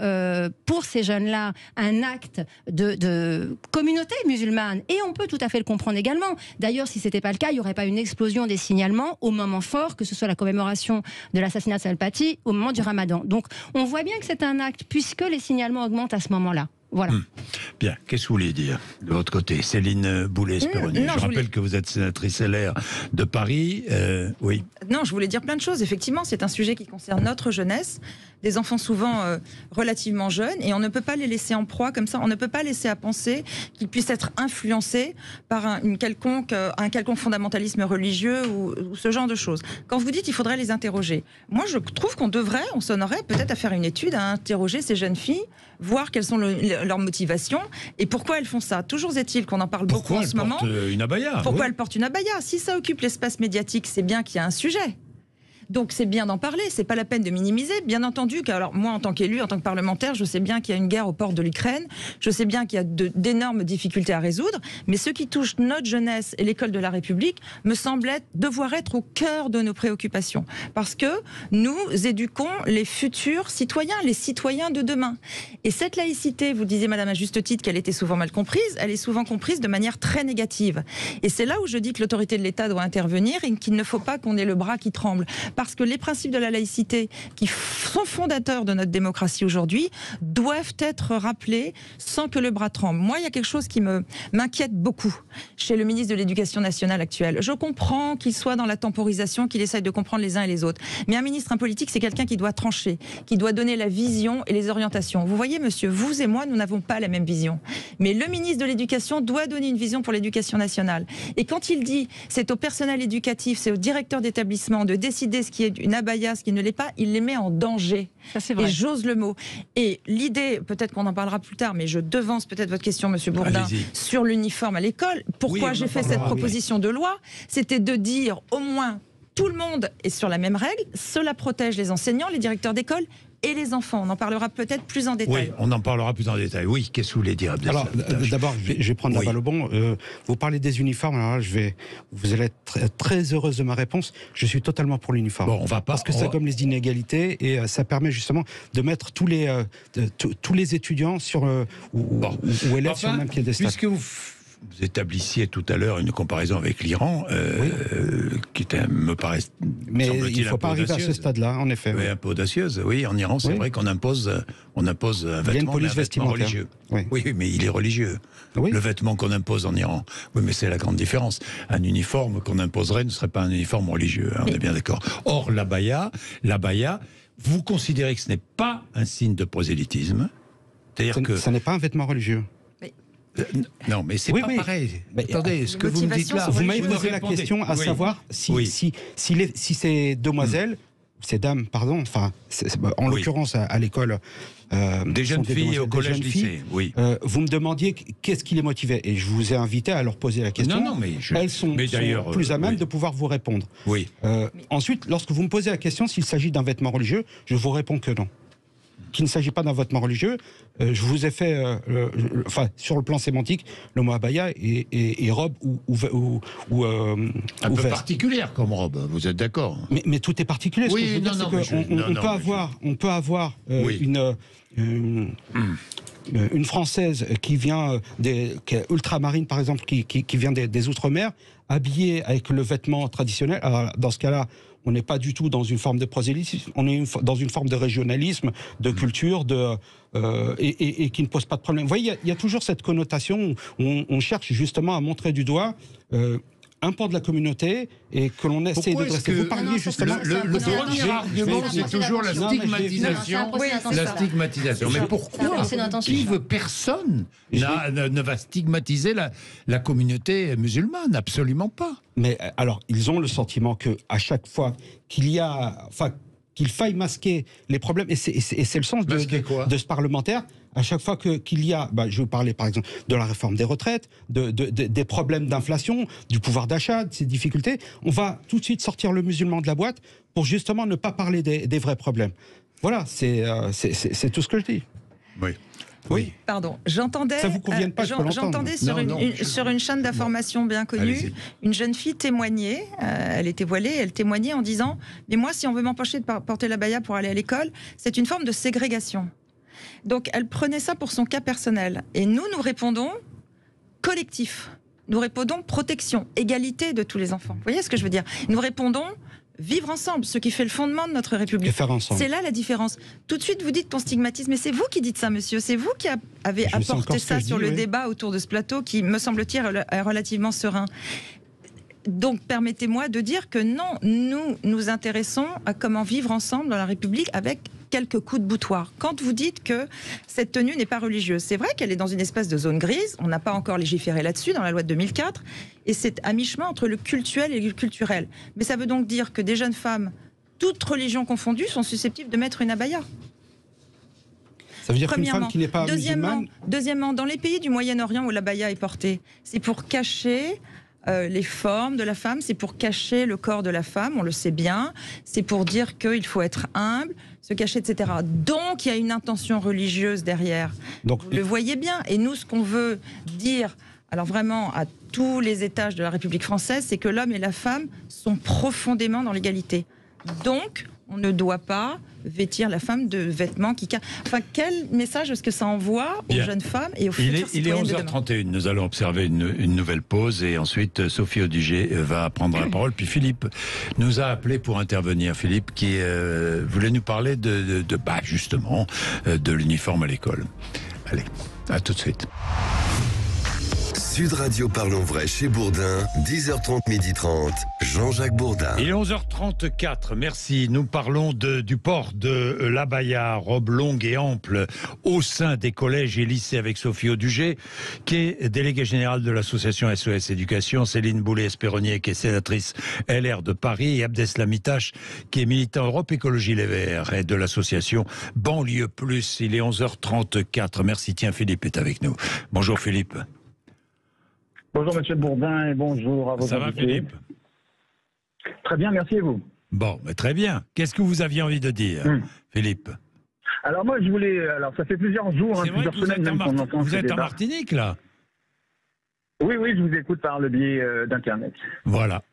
pour ces jeunes-là un acte de communauté musulmane, et on peut tout à fait le comprendre également. D'ailleurs, si c'était pas le cas, il n'y aurait pas une explosion des signalements au moment fort, que ce soit la commémoration de l'assassinat de Samuel Paty au moment du Ramadan. Donc on voit bien que c'est un acte, puisque les signalements augmentent à ce moment-là. Voilà. Bien, qu'est-ce que vous voulez dire de votre côté, Céline Boulay-Espéronnier? Je rappelle que vous êtes sénatrice LR de Paris. Oui. Non, je voulais dire plein de choses. Effectivement, c'est un sujet qui concerne notre jeunesse, des enfants souvent relativement jeunes, et on ne peut pas les laisser en proie comme ça. On ne peut pas laisser à penser qu'ils puissent être influencés par un quelconque fondamentalisme religieux ou ce genre de choses. Quand vous dites qu'il faudrait les interroger, moi je trouve on s'en aurait peut-être à faire une étude, à interroger ces jeunes filles, voir quelles sont leurs motivations et pourquoi elles font ça. Toujours est-il qu'on en parle beaucoup en ce moment. Pourquoi elles portent une abaya? Pourquoi elles portent une abaya? Si ça occupe l'espace médiatique, c'est bien qu'il y a un sujet. Donc c'est bien d'en parler, c'est pas la peine de minimiser. Bien entendu, alors moi en tant qu'élu, en tant que parlementaire, je sais bien qu'il y a une guerre aux portes de l'Ukraine, je sais bien qu'il y a d'énormes difficultés à résoudre, mais ce qui touche notre jeunesse et l'école de la République me semble devoir être au cœur de nos préoccupations. Parce que nous éduquons les futurs citoyens, les citoyens de demain. Et cette laïcité, vous disiez madame à juste titre qu'elle était souvent mal comprise, elle est souvent comprise de manière très négative. Et c'est là où je dis que l'autorité de l'État doit intervenir et qu'il ne faut pas qu'on ait le bras qui tremble. Parce que les principes de la laïcité, qui sont fondateurs de notre démocratie aujourd'hui, doivent être rappelés sans que le bras tremble. Moi, il y a quelque chose qui m'inquiète beaucoup chez le ministre de l'Éducation nationale actuel. Je comprends qu'il soit dans la temporisation, qu'il essaye de comprendre les uns et les autres. Mais un ministre, un politique, c'est quelqu'un qui doit trancher, qui doit donner la vision et les orientations. Vous voyez, monsieur, vous et moi, nous n'avons pas la même vision. Mais le ministre de l'Éducation doit donner une vision pour l'éducation nationale. Et quand il dit, c'est au personnel éducatif, c'est au directeur d'établissement de décider ce qui est une abaya, ce qui ne l'est pas, il les met en danger. Ça, c'est vrai. Et j'ose le mot. Et l'idée, peut-être qu'on en parlera plus tard, mais je devance peut-être votre question, monsieur Bourdin, sur l'uniforme à l'école. Pourquoi j'ai fait cette proposition de loi? C'était de dire, au moins, tout le monde est sur la même règle, cela protège les enseignants, les directeurs d'école et les enfants. On en parlera peut-être plus en détail. Oui, on en parlera plus en détail. Oui, qu'est-ce que vous voulez dire? Alors, d'abord, je vais prendre la balle au bon. Vous parlez des uniformes, alors là, vous allez être très heureuse de ma réponse. Je suis totalement pour l'uniforme. Bon, on va pas... Parce que ça gomme les inégalités et ça permet justement de mettre tous les étudiants ou élèves sur le même piédestal. Puisque vous établissiez tout à l'heure une comparaison avec l'Iran, qui me paraît. Mais il ne faut pas arriver à ce stade-là, en effet. Oui, un peu audacieuse. Oui, en Iran, c'est vrai qu'on impose un vêtement, religieux. Oui, mais il est religieux. Oui. Le vêtement qu'on impose en Iran. Oui, mais c'est la grande différence. Un uniforme qu'on imposerait ne serait pas un uniforme religieux. Hein, on est bien d'accord. Or, l'abaya, vous considérez que ce n'est pas un signe de prosélytisme? C'est-à-dire que ça n'est pas un vêtement religieux. Non, mais c'est pas pareil. Mais attendez, ce que vous me dites là... Vous m'avez posé la question à savoir si ces demoiselles, ces dames, pardon, enfin, en l'occurrence à l'école... des jeunes filles au collège-lycée, vous me demandiez qu'est-ce qui les motivait, et je vous ai invité à leur poser la question. Non, mais elles sont plus à même de pouvoir vous répondre. Oui. Ensuite, lorsque vous me posez la question s'il s'agit d'un vêtement religieux, je vous réponds que non. Qu'il ne s'agit pas d'un vêtement religieux. Je vous ai fait, sur le plan sémantique, le mot abaya et robe ou un peu particulière comme robe, vous êtes d'accord? Mais tout est particulier. Oui, on peut avoir une Française qui vient qui est ultramarine, par exemple, qui vient des Outre-mer, habillée avec le vêtement traditionnel. Alors, dans ce cas-là, on n'est pas du tout dans une forme de prosélytisme, on est dans une forme de régionalisme, de culture, et qui ne pose pas de problème. Vous voyez, il y a toujours cette connotation où on cherche justement à montrer du doigt un pan de la communauté et que l'on essaie de dresser. Vous parliez justement... Le premier argument, c'est toujours la stigmatisation. La stigmatisation. Mais pourquoi? Qui veut? Personne ne va stigmatiser la communauté musulmane. Absolument pas. Mais alors, ils ont le sentiment qu'à chaque fois qu'il y a... qu'il faille masquer les problèmes, et c'est le sens de ce parlementaire, à chaque fois qu'il y a, je vais vous parler par exemple de la réforme des retraites, des problèmes d'inflation, du pouvoir d'achat, de ces difficultés, on va tout de suite sortir le musulman de la boîte pour justement ne pas parler des vrais problèmes. Voilà, c'est tout ce que je dis. Oui. Pardon, j'entendais. Ça vous convient pas? J'entendais sur une chaîne d'information bien connue, une jeune fille témoigner. Elle était voilée, elle témoignait en disant: mais moi, si on veut m'empêcher de porter la baya pour aller à l'école, c'est une forme de ségrégation. Donc, elle prenait ça pour son cas personnel. Et nous répondons collectif. Nous répondons protection, égalité de tous les enfants. Vous voyez ce que je veux dire? Nous répondons vivre ensemble, ce qui fait le fondement de notre République. C'est là la différence. Tout de suite, vous dites qu'on stigmatise, mais c'est vous qui dites ça, monsieur. C'est vous qui avez apporté ça sur le débat autour de ce plateau qui, me semble-t-il, est relativement serein. Donc, permettez-moi de dire que non, nous nous intéressons à comment vivre ensemble dans la République avec quelques coups de boutoir. Quand vous dites que cette tenue n'est pas religieuse, c'est vrai qu'elle est dans une espèce de zone grise, on n'a pas encore légiféré là-dessus dans la loi de 2004, et c'est à mi-chemin entre le cultuel et le culturel. Mais ça veut donc dire que des jeunes femmes, toutes religions confondues, sont susceptibles de mettre une abaya. Ça veut dire qu'une femme qui n'est pas musulmane... Deuxièmement, dans les pays du Moyen-Orient où l'abaya est portée, c'est pour cacher les formes de la femme, c'est pour cacher le corps de la femme, on le sait bien, c'est pour dire qu'il faut être humble, se cacher, etc. Donc il y a une intention religieuse derrière. Donc, vous le voyez bien. Et nous, ce qu'on veut dire, alors vraiment à tous les étages de la République française, c'est que l'homme et la femme sont profondément dans l'égalité. Donc, on ne doit pas vêtir la femme de vêtements qui... Enfin, quel message est-ce que ça envoie aux jeunes femmes et aux futurs citoyennes de demain? Il est 11h31, nous allons observer une nouvelle pause et ensuite Sophie Audugé va prendre la parole. Puis Philippe nous a appelé pour intervenir. Philippe qui voulait nous parler justement de l'uniforme à l'école. Allez, à tout de suite. Sud Radio Parlons Vrai chez Bourdin, 10h30, 12h30, Jean-Jacques Bourdin. Il est 11h34, merci. Nous parlons du port de l'abaya, robe longue et ample, au sein des collèges et lycées avec Sophie Audugé, qui est déléguée générale de l'association SOS Éducation, Céline Boulay-Espéronnier, qui est sénatrice LR de Paris, et Abdeslam Itache, qui est militant Europe Écologie Les Verts et de l'association Banlieue Plus. Il est 11h34, merci. Tiens, Philippe est avec nous. Bonjour Philippe. Bonjour Monsieur Bourdin et bonjour à vos invités. Ça va Philippe? Très bien, merci et vous? Bon, très bien. Qu'est-ce que vous aviez envie de dire, Philippe? Alors moi je voulais... Alors ça fait plusieurs jours, plusieurs semaines même qu'on entend ce débat. Vous êtes en Martinique là? Oui, je vous écoute par le biais d'Internet. Voilà.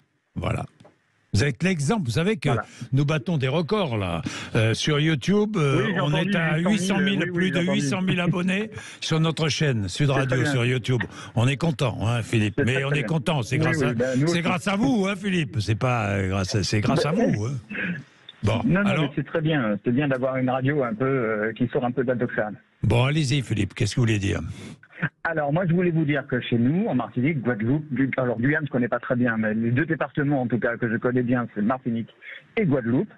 Vous êtes l'exemple. Vous savez que nous battons des records là. Sur YouTube, on est à 800 000, plus de 800 000 abonnés sur notre chaîne Sud Radio sur YouTube. On est content, hein, Philippe. Mais on est content. C'est grâce à vous, hein, Philippe. C'est grâce à vous. Hein. Bon, non, mais c'est très bien. C'est bien d'avoir une radio un peu qui sort un peu de la doxane. Bon, allez-y, Philippe. Qu'est-ce que vous voulez dire? Alors, moi, je voulais vous dire que chez nous, en Martinique, Guadeloupe, alors Guyane, je connais pas très bien, mais les deux départements, en tout cas, que je connais bien, c'est Martinique et Guadeloupe.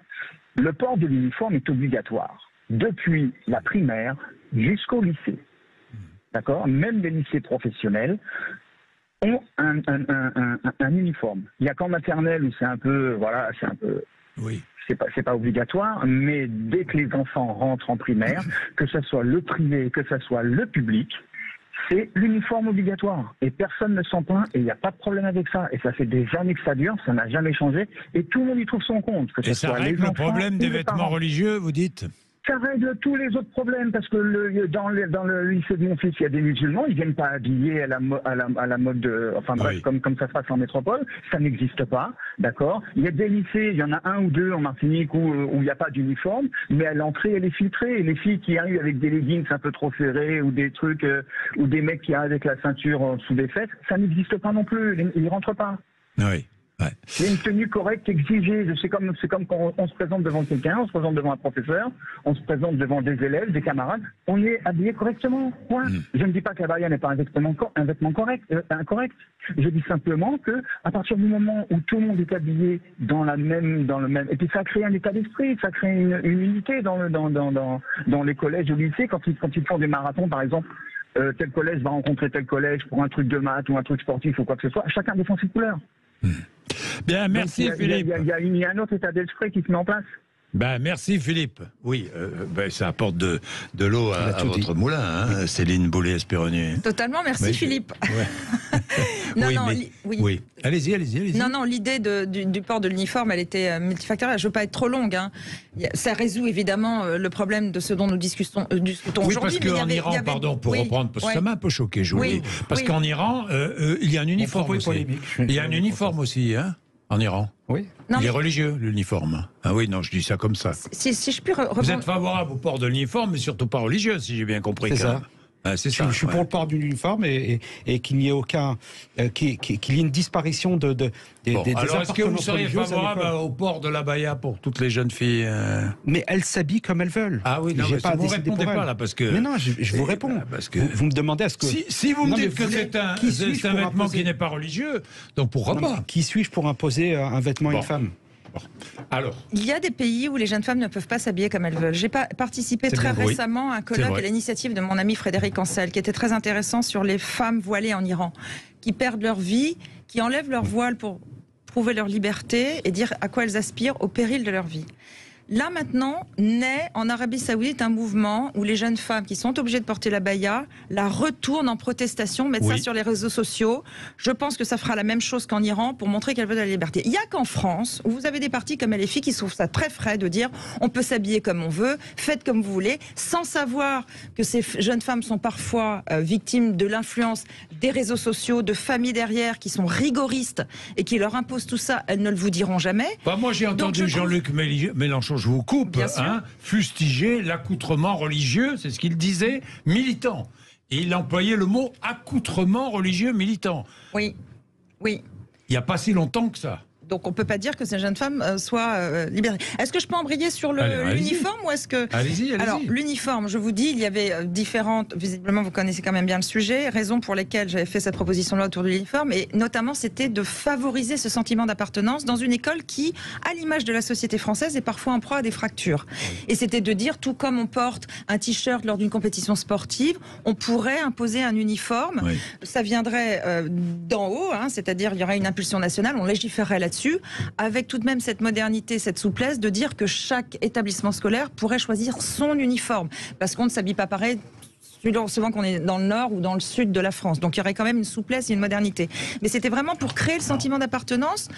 Le port de l'uniforme est obligatoire, depuis la primaire jusqu'au lycée. D'accord? Même les lycées professionnels ont un uniforme. Il y a qu'en maternelle où c'est un peu... Oui. C'est pas obligatoire, mais dès que les enfants rentrent en primaire, que ce soit le privé, que ce soit le public, c'est l'uniforme obligatoire. Et personne ne s'en plaint et il n'y a pas de problème avec ça. Et ça fait des années que ça dure, ça n'a jamais changé. Et tout le monde y trouve son compte. Que et ça règle le problème des vêtements religieux, vous dites? Ça règle tous les autres problèmes, parce que dans le lycée de mon fils, il y a des musulmans, ils viennent pas habillés à la mode, comme ça se passe en métropole, ça n'existe pas, d'accord? Il y a des lycées, il y en a un ou deux en Martinique où il n'y a pas d'uniforme, mais à l'entrée, elle est filtrée, et les filles qui arrivent avec des leggings un peu trop serrés, ou des trucs, ou des mecs qui arrivent avec la ceinture sous des fesses, ça n'existe pas non plus, ils ne rentrent pas. Oui. Ouais. Il y a une tenue correcte exigée. C'est comme quand on se présente devant quelqu'un, on se présente devant un professeur, on se présente devant des élèves, des camarades. On est habillé correctement. Point. Je ne dis pas que l'abaya n'est pas un vêtement incorrect. Je dis simplement que à partir du moment où tout le monde est habillé dans le même, et puis ça crée un état d'esprit, ça crée une unité dans les collèges et lycées quand ils font des marathons, par exemple. Tel collège va rencontrer tel collège pour un truc de maths ou un truc sportif ou quoi que ce soit. Chacun défend ses couleurs. Bien, merci Philippe. Il y a un autre état d'esprit qui se met en place. Ben, merci Philippe. Oui, ça apporte de l'eau à votre moulin, hein, Céline Boulay-Espéronier. Totalement, merci Philippe. Ouais. Oui. Allez-y. Non, l'idée du port de l'uniforme, elle était multifactorielle. Je ne veux pas être trop longue. Hein. Ça résout évidemment le problème de ce dont nous discutons aujourd'hui. Oui, parce qu'en Iran, pour reprendre, parce que ça m'a un peu choqué, je vous dis. Parce qu'en Iran, il y a un uniforme aussi. Il y a un uniforme aussi, hein, en Iran. Oui. Il est religieux, l'uniforme. Ah oui, non, je dis ça comme ça. Si je puis Vous êtes favorable au port de l'uniforme, mais surtout pas religieux, si j'ai bien compris. C'est ça. C'est ça. Je suis pour le port de l'uniforme et qu'il n'y ait qu'il y ait une disparition des alors, est-ce que vous seriez religieuses favorable au port de l'abaya pour toutes les jeunes filles Mais elles s'habillent comme elles veulent. Ah oui, non, vous ne répondez pas là, parce que... Mais non, je vous réponds. Parce que... vous me demandez à ce que... Si vous me dites que c'est un vêtement qui n'est pas religieux, donc pourquoi pas? Qui suis-je pour imposer un vêtement à une femme? Alors. Il y a des pays où les jeunes femmes ne peuvent pas s'habiller comme elles veulent. J'ai participé très récemment à un colloque à l'initiative de mon ami Frédéric Ancel, qui était très intéressant sur les femmes voilées en Iran, qui perdent leur vie, qui enlèvent leur voile pour prouver leur liberté et dire à quoi elles aspirent au péril de leur vie. Là maintenant, naît en Arabie Saoudite un mouvement où les jeunes femmes qui sont obligées de porter l'abaya la retournent en protestation, mettent ça sur les réseaux sociaux. Je pense que ça fera la même chose qu'en Iran pour montrer qu'elles veulent la liberté. Il n'y a qu'en France où vous avez des partis comme LFI qui trouvent ça très frais de dire on peut s'habiller comme on veut, faites comme vous voulez, sans savoir que ces jeunes femmes sont parfois victimes de l'influence des réseaux sociaux, de familles derrière qui sont rigoristes et qui leur imposent tout ça. Elles ne le vous diront jamais. Moi j'ai entendu Jean-Luc Mélenchon, je vous coupe, fustiger l'accoutrement religieux, c'est ce qu'il disait, militant. Et il employait le mot accoutrement religieux militant. Oui. Il n'y a pas si longtemps que ça. Donc on ne peut pas dire que ces jeunes femmes soient libérées. Est-ce que je peux embrayer sur l'uniforme ou est-ce que... Allez-y. Alors l'uniforme, je vous dis, il y avait différentes... Visiblement, vous connaissez quand même bien le sujet. Raisons pour lesquelles j'avais fait cette proposition de loi autour de l'uniforme. Et notamment, c'était de favoriser ce sentiment d'appartenance dans une école qui, à l'image de la société française, est parfois en proie à des fractures. Et c'était de dire, tout comme on porte un t-shirt lors d'une compétition sportive, on pourrait imposer un uniforme. Ça viendrait d'en haut, c'est-à-dire il y aurait une impulsion nationale, on légiférerait là-dessus, avec tout de même cette modernité, cette souplesse de dire que chaque établissement scolaire pourrait choisir son uniforme, parce qu'on ne s'habille pas pareil souvent qu'on est dans le nord ou dans le sud de la France. Donc il y aurait quand même une souplesse et une modernité. Mais c'était vraiment pour créer le sentiment d'appartenance.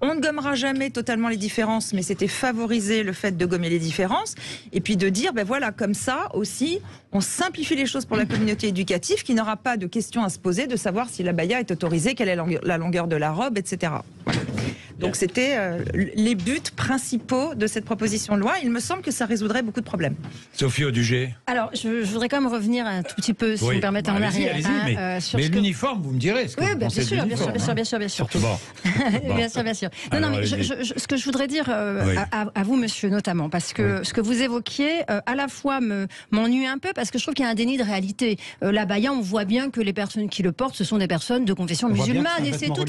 On ne gommera jamais totalement les différences, mais c'était favoriser le fait de gommer les différences et puis de dire, comme ça aussi, on simplifie les choses pour la communauté éducative qui n'aura pas de questions à se poser de savoir si l'abaya est autorisée, quelle est la longueur de la robe, etc. Donc c'était les buts principaux de cette proposition de loi. Il me semble que ça résoudrait beaucoup de problèmes. Sophie Audugé. Alors, je voudrais quand même revenir un tout petit peu, si vous me permettez, en arrière. Mais l'uniforme, vous me direz. Bien sûr. Surtout bon. Bien sûr. Non, mais ce que je voudrais dire à vous, monsieur, notamment, parce que ce que vous évoquiez, à la fois m'ennuie un peu, parce que je trouve qu'il y a un déni de réalité. L'abaya, on voit bien que les personnes qui le portent, ce sont des personnes de confession musulmane. Et c'est tout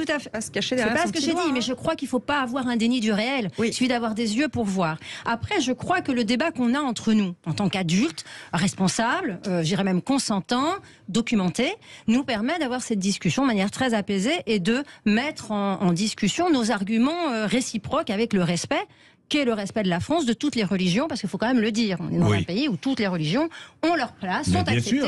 à fait... Pas se cacher derrière ce que j'ai dit, mais je crois qu'il ne faut pas avoir un déni du réel. Il suffit d'avoir des yeux pour voir. Après, je crois que le débat qu'on a entre nous, en tant qu'adultes, responsables, j'irais même consentants, documentés, nous permet d'avoir cette discussion de manière très apaisée et de mettre en discussion nos arguments réciproques avec le respect qu'est le respect de la France, de toutes les religions, parce qu'il faut quand même le dire. On est dans un pays où toutes les religions ont leur place, sont acceptées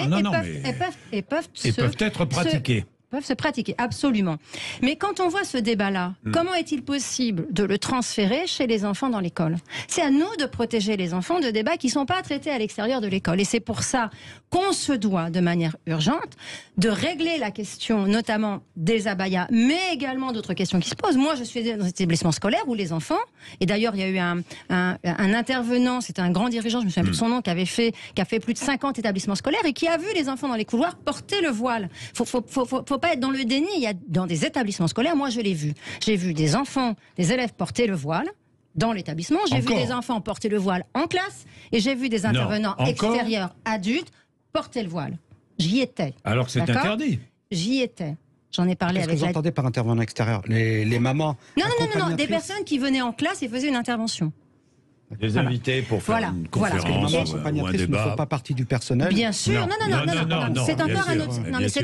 et peuvent être pratiquées. Peuvent se pratiquer, absolument. Mais quand on voit ce débat-là, comment est-il possible de le transférer chez les enfants dans l'école? C'est à nous de protéger les enfants de débats qui ne sont pas traités à l'extérieur de l'école. Et c'est pour ça qu'on se doit, de manière urgente, de régler la question, notamment des abayas, mais également d'autres questions qui se posent. Moi, je suis dans un établissement scolaire où les enfants, et d'ailleurs, il y a eu un intervenant, c'était un grand dirigeant, je me souviens plus de son nom, qui a fait plus de 50 établissements scolaires et qui a vu les enfants dans les couloirs porter le voile. Faut pas être dans le déni. Il y a dans des établissements scolaires, moi je l'ai vu. J'ai vu des enfants, des élèves porter le voile dans l'établissement. J'ai vu des enfants porter le voile en classe. Et j'ai vu des intervenants extérieurs adultes porter le voile. J'y étais. Alors que c'est interdit. J'y étais. J'en ai parlé avec... Qu'est-ce que vous entendez par intervenant extérieur? Les mamans? Non, des personnes qui venaient en classe et faisaient une intervention. Des invités pour faire une conférence ou un débat. Ne font pas partie du personnel. Bien sûr, non, c'est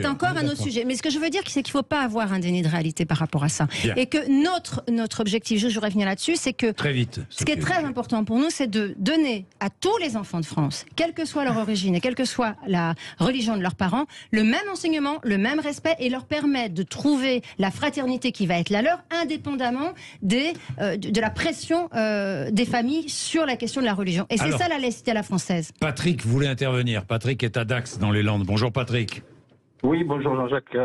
encore un autre sujet. Mais ce que je veux dire, c'est qu'il ne faut pas avoir un déni de réalité par rapport à ça. Bien. Et que notre objectif, je voudrais revenir là-dessus, c'est que très vite. Ce qui est très important pour nous, c'est de donner à tous les enfants de France, quelle que soit leur origine et quelle que soit la religion de leurs parents, le même enseignement, le même respect et leur permettre de trouver la fraternité qui va être la leur, indépendamment de la pression des familles sur la question de la religion. Et c'est ça la laïcité à la française. Patrick voulait intervenir. Patrick est à Dax, dans les Landes. Bonjour Patrick. Oui, bonjour Jean-Jacques.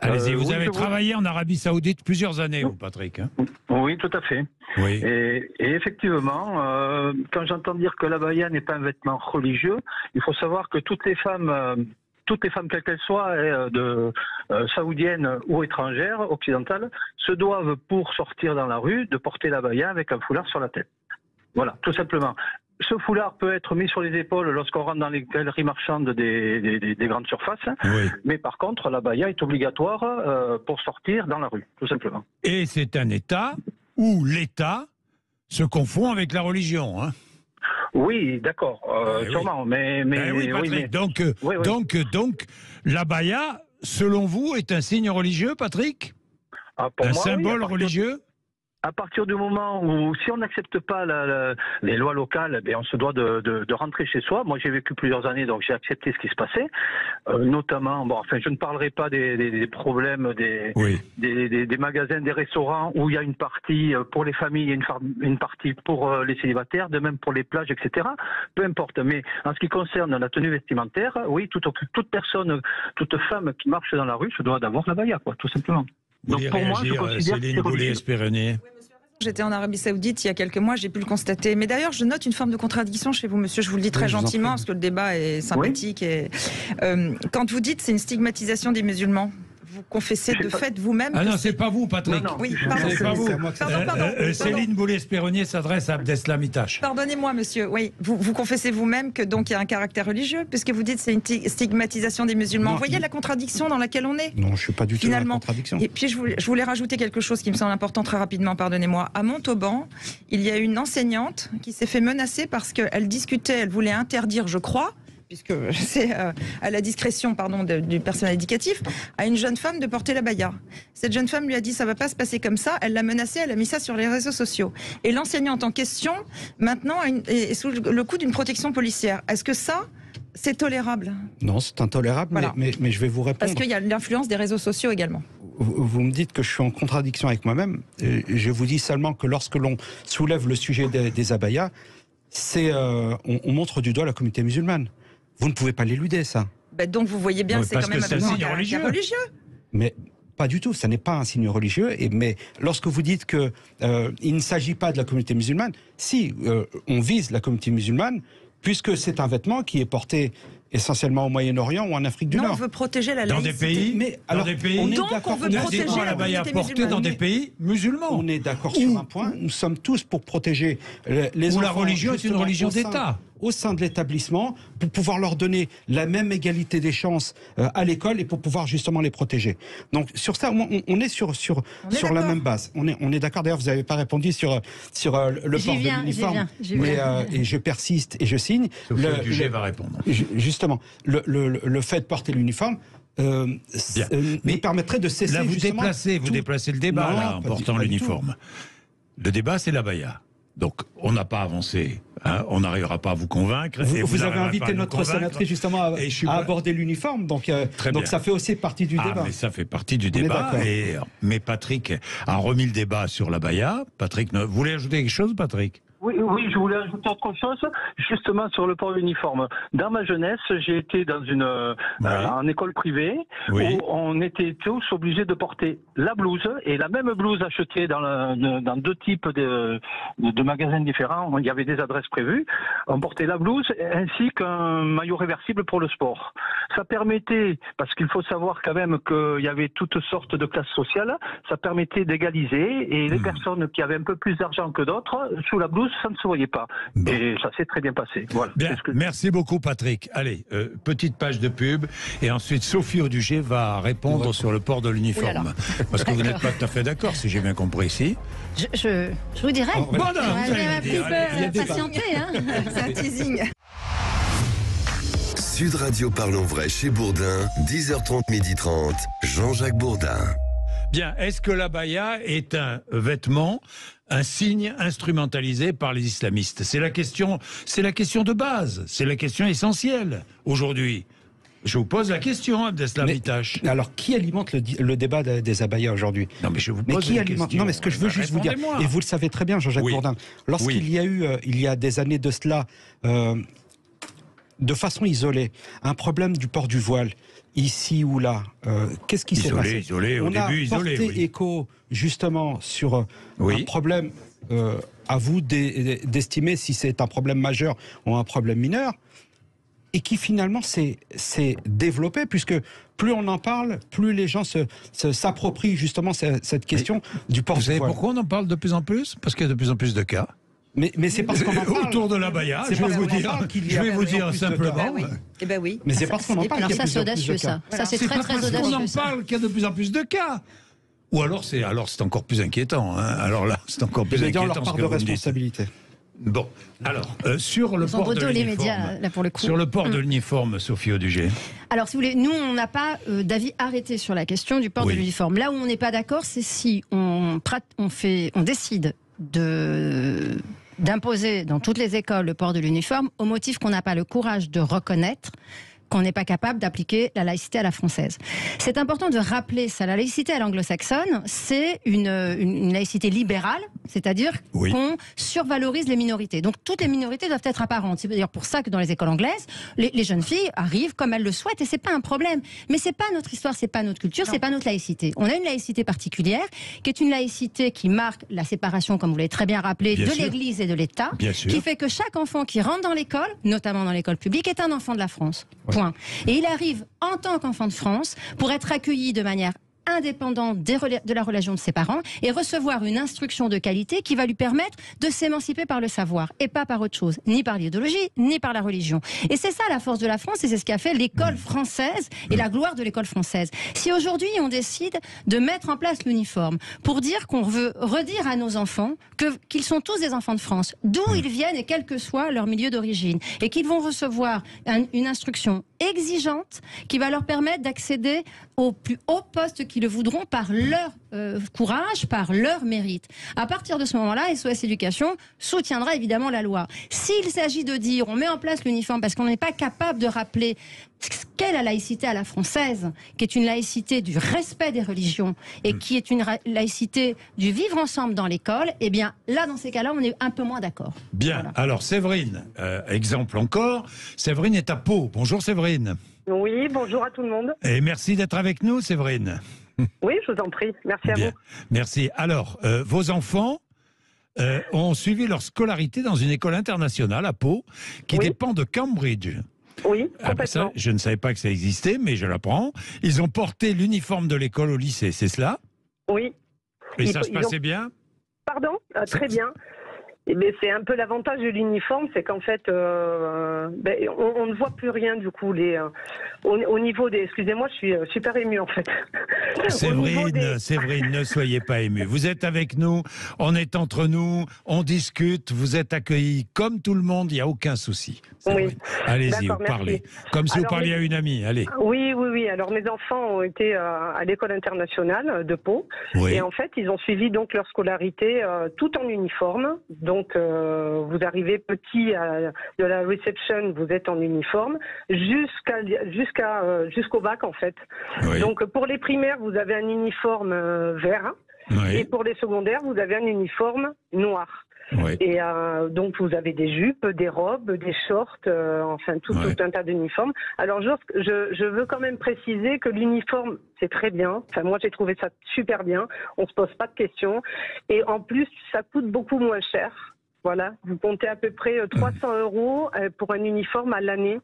Allez-y, vous avez travaillé en Arabie Saoudite plusieurs années, vous, Patrick. Hein? Oui, tout à fait. Oui. Et effectivement, quand j'entends dire que l'abaya n'est pas un vêtement religieux, il faut savoir que toutes les femmes, quelles qu'elles soient, saoudiennes ou étrangères, occidentales, se doivent, pour sortir dans la rue, de porter l'abaya avec un foulard sur la tête. Voilà, tout simplement. Ce foulard peut être mis sur les épaules lorsqu'on rentre dans les galeries marchandes des grandes surfaces, mais par contre, l'abaya est obligatoire pour sortir dans la rue, tout simplement. Et c'est un État où l'État se confond avec la religion, hein? Oui, d'accord, sûrement, mais oui, Patrick, donc, l'abaya, selon vous, est un signe religieux, Patrick? Un symbole religieux? À partir du moment où, si on n'accepte pas les lois locales, on se doit de rentrer chez soi. Moi, j'ai vécu plusieurs années, donc j'ai accepté ce qui se passait. Notamment, je ne parlerai pas des problèmes des magasins, des restaurants, où il y a une partie pour les familles et une partie pour les célibataires, de même pour les plages, etc. Peu importe. Mais en ce qui concerne la tenue vestimentaire, oui, toute personne, toute femme qui marche dans la rue se doit d'avoir l'abaya, tout simplement. Donc pour moi, je considère Céline Boulay-Espéronnier. J'étais en Arabie Saoudite il y a quelques mois, j'ai pu le constater. Mais d'ailleurs, je note une forme de contradiction chez vous, monsieur. Je vous le dis très gentiment, parce que le débat est sympathique. Et, quand vous dites c'est une stigmatisation des musulmans, vous confessez de fait vous-même... Ah non, c'est pas vous, Patrick. Non. Oui, pardon. C'est pas vous. Pardon. Céline Boulay-Espéronnier s'adresse à Abdeslam Itache. Pardonnez-moi, monsieur. Oui, vous confessez vous-même que donc il y a un caractère religieux, puisque vous dites c'est une stigmatisation des musulmans. Vous voyez la contradiction dans laquelle on est? Non, je suis pas du tout dans la contradiction. Et puis je voulais rajouter quelque chose qui me semble important très rapidement, pardonnez-moi. À Montauban, il y a une enseignante qui s'est fait menacer parce qu'elle discutait, elle voulait interdire, je crois, puisque c'est à la discrétion du personnel éducatif, à une jeune femme de porter l'abaya. Cette jeune femme lui a dit ça va pas se passer comme ça, elle l'a menacée, elle a mis ça sur les réseaux sociaux. Et l'enseignante en question, maintenant, est sous le coup d'une protection policière. Est-ce que ça, c'est tolérable? Non, c'est intolérable, voilà. mais je vais vous répondre. Parce qu'il y a l'influence des réseaux sociaux également. Vous me dites que je suis en contradiction avec moi-même. Je vous dis seulement que lorsque l'on soulève le sujet des abayas, on montre du doigt la communauté musulmane. Vous ne pouvez pas l'éluder, ça. Donc vous voyez bien, c'est quand même un signe religieux. Mais pas du tout, ça n'est pas un signe religieux. Mais lorsque vous dites qu'il ne s'agit pas de la communauté musulmane, si, on vise la communauté musulmane, puisque c'est un vêtement qui est porté essentiellement au Moyen-Orient ou en Afrique du Nord. On veut protéger la laïcité. Dans des pays, on est donc on veut protéger la laïcité musulmane. Dans des pays musulmans. On est d'accord sur un point, nous sommes tous pour protéger les enfants. Où la religion est une religion d'État. Au sein de l'établissement, pour pouvoir leur donner la même égalité des chances à l'école et pour pouvoir justement les protéger. Donc sur ça, on est sur la même base. On est d'accord. D'ailleurs, vous n'avez pas répondu sur le port de l'uniforme. Et je persiste et je signe. Le juge va répondre. Justement, le fait de porter l'uniforme mais permettrait de cesser. Là, vous déplacez le débat en portant l'uniforme. Le débat, c'est l'abaya. Donc, on n'a pas avancé, on n'arrivera pas à vous convaincre. Vous avez invité notre sénatrice justement à aborder l'uniforme, donc ça fait aussi partie du débat. Mais ça fait partie du débat. Mais Patrick a remis le débat sur l'abaya. Patrick, vous voulez ajouter quelque chose, Patrick? Oui, Oui, je voulais ajouter autre chose, justement sur le port de l'uniforme. Dans ma jeunesse, j'ai été dans en école privée où on était tous obligés de porter la blouse et la même blouse achetée dans deux types de magasins différents. Il y avait des adresses prévues. On portait la blouse ainsi qu'un maillot réversible pour le sport. Ça permettait, parce qu'il faut savoir quand même qu'il y avait toutes sortes de classes sociales, ça permettait d'égaliser et les personnes qui avaient un peu plus d'argent que d'autres, sous la blouse, ça ne se voyait pas. Bon. Et ça s'est très bien passé. Voilà. Bien. Merci beaucoup, Patrick. Allez, petite page de pub et ensuite Sophie Audugé va répondre sur le port de l'uniforme. Parce que vous n'êtes pas tout à fait d'accord, si j'ai bien compris ici. Je vous dirais. Bon, non, vous allez dire. Patienter, hein. C'est un teasing. Sud Radio Parlons Vrai chez Bourdin, 10h30, 12h30, Jean-Jacques Bourdin. Bien, est-ce que l'abaya est un vêtement, un signe instrumentalisé par les islamistes? C'est la question de base, c'est la question essentielle aujourd'hui. Je vous pose la question, Abdeslam Itache. Alors, qui alimente le débat des abayas aujourd'hui? Non, mais je vous pose la question. Non, mais ce que je veux juste vous dire, et vous le savez très bien, Jean-Jacques Bourdin, lorsqu'il y a eu, il y a des années de cela, de façon isolée, un problème du port du voile, ici ou là, qu'est-ce qui s'est passé? Au début, On a porté écho, justement, sur un problème, à vous d'estimer si c'est un problème majeur ou un problème mineur, et qui finalement s'est développé, puisque plus on en parle, plus les gens s'approprient justement cette question du port du voile. Vous savez pourquoi on en parle de plus en plus? Parce qu'il y a de plus en plus de cas. Mais c'est parce qu'on en parle. Autour de l'abaya, je vais vous dire simplement. Eh ben oui. Mais c'est parce qu'on en parle. Alors ça, c'est audacieux, ça. Ça, c'est très, très audacieux. On en parle qu'il y a de plus en plus de cas. Ou alors c'est encore plus inquiétant. Hein. Alors là, c'est encore plus inquiétant. Leur part de responsabilité. Bon, alors, sur le port de l'uniforme, médias, là, pour le coup. Sur le port de l'uniforme, Sophie Audugé. Alors, si vous voulez, nous, on n'a pas d'avis arrêté sur la question du port de l'uniforme. Là où on n'est pas d'accord, c'est si on décide d'imposer dans toutes les écoles le port de l'uniforme au motif qu'on n'a pas le courage de reconnaître qu'on n'est pas capable d'appliquer la laïcité à la française. C'est important de rappeler ça. La laïcité à l'anglo-saxonne, c'est une laïcité libérale, c'est-à-dire qu'on survalorise les minorités. Donc toutes les minorités doivent être apparentes. C'est d'ailleurs pour ça que dans les écoles anglaises, les jeunes filles arrivent comme elles le souhaitent et c'est pas un problème. Mais c'est pas notre histoire, c'est pas notre culture, c'est pas notre laïcité. On a une laïcité particulière qui est une laïcité qui marque la séparation, comme vous l'avez très bien rappelé, de l'Église et de l'État, qui fait que chaque enfant qui rentre dans l'école, notamment dans l'école publique, est un enfant de la France. Point. Et il arrive en tant qu'enfant de France pour être accueilli de manière indépendante de la religion de ses parents et recevoir une instruction de qualité qui va lui permettre de s'émanciper par le savoir et pas par autre chose, ni par l'idéologie, ni par la religion. Et c'est ça la force de la France et c'est ce qui a fait l'école française et la gloire de l'école française. Si aujourd'hui on décide de mettre en place l'uniforme pour dire qu'on veut redire à nos enfants qu'ils sont tous des enfants de France, d'où ils viennent et quel que soit leur milieu d'origine, et qu'ils vont recevoir une instruction exigeante qui va leur permettre d'accéder au plus haut poste qu'ils le voudront par leur courage, par leur mérite. À partir de ce moment-là, SOS Éducation soutiendra évidemment la loi. S'il s'agit de dire on met en place l'uniforme parce qu'on n'est pas capable de rappeler ce qu'est la laïcité à la française, qui est une laïcité du respect des religions et qui est une laïcité du vivre ensemble dans l'école, eh bien là, dans ces cas-là, on est un peu moins d'accord. Bien. Voilà. Alors Séverine, exemple encore. Séverine est à Pau. Bonjour Séverine. Oui, bonjour à tout le monde. Et merci d'être avec nous, Séverine. Oui, je vous en prie. Merci à vous. Merci. Alors, vos enfants ont suivi leur scolarité dans une école internationale à Pau, qui dépend de Cambridge. Oui, complètement. Ça, je ne savais pas que ça existait, mais je l'apprends. Ils ont porté l'uniforme de l'école au lycée, c'est cela? Oui. Et ça se passait bien? Pardon? Très bien. Mais c'est un peu l'avantage de l'uniforme, c'est qu'en fait, on ne voit plus rien du coup. Au niveau des... Excusez-moi, je suis super émue en fait. Séverine, ne soyez pas émue. Vous êtes avec nous, on est entre nous, on discute, vous êtes accueillis comme tout le monde, il n'y a aucun souci. Oui. Allez-y, vous parlez. Comme si vous parliez à une amie, allez. Oui. Alors mes enfants ont été à l'école internationale de Pau. Oui. Et en fait, ils ont suivi donc leur scolarité tout en uniforme. Donc vous arrivez petit de la reception, vous êtes en uniforme jusqu'au bac en fait. Oui. Donc pour les primaires, vous avez un uniforme vert. Oui. Et pour les secondaires, vous avez un uniforme noir. Oui. Et donc vous avez des jupes, des robes, des shorts, enfin tout un tas d'uniformes. Alors je veux quand même préciser que l'uniforme, c'est très bien. Enfin moi j'ai trouvé ça super bien. On se pose pas de questions. Et en plus, ça coûte beaucoup moins cher. Voilà, vous comptez à peu près 300 € pour un uniforme à l'année,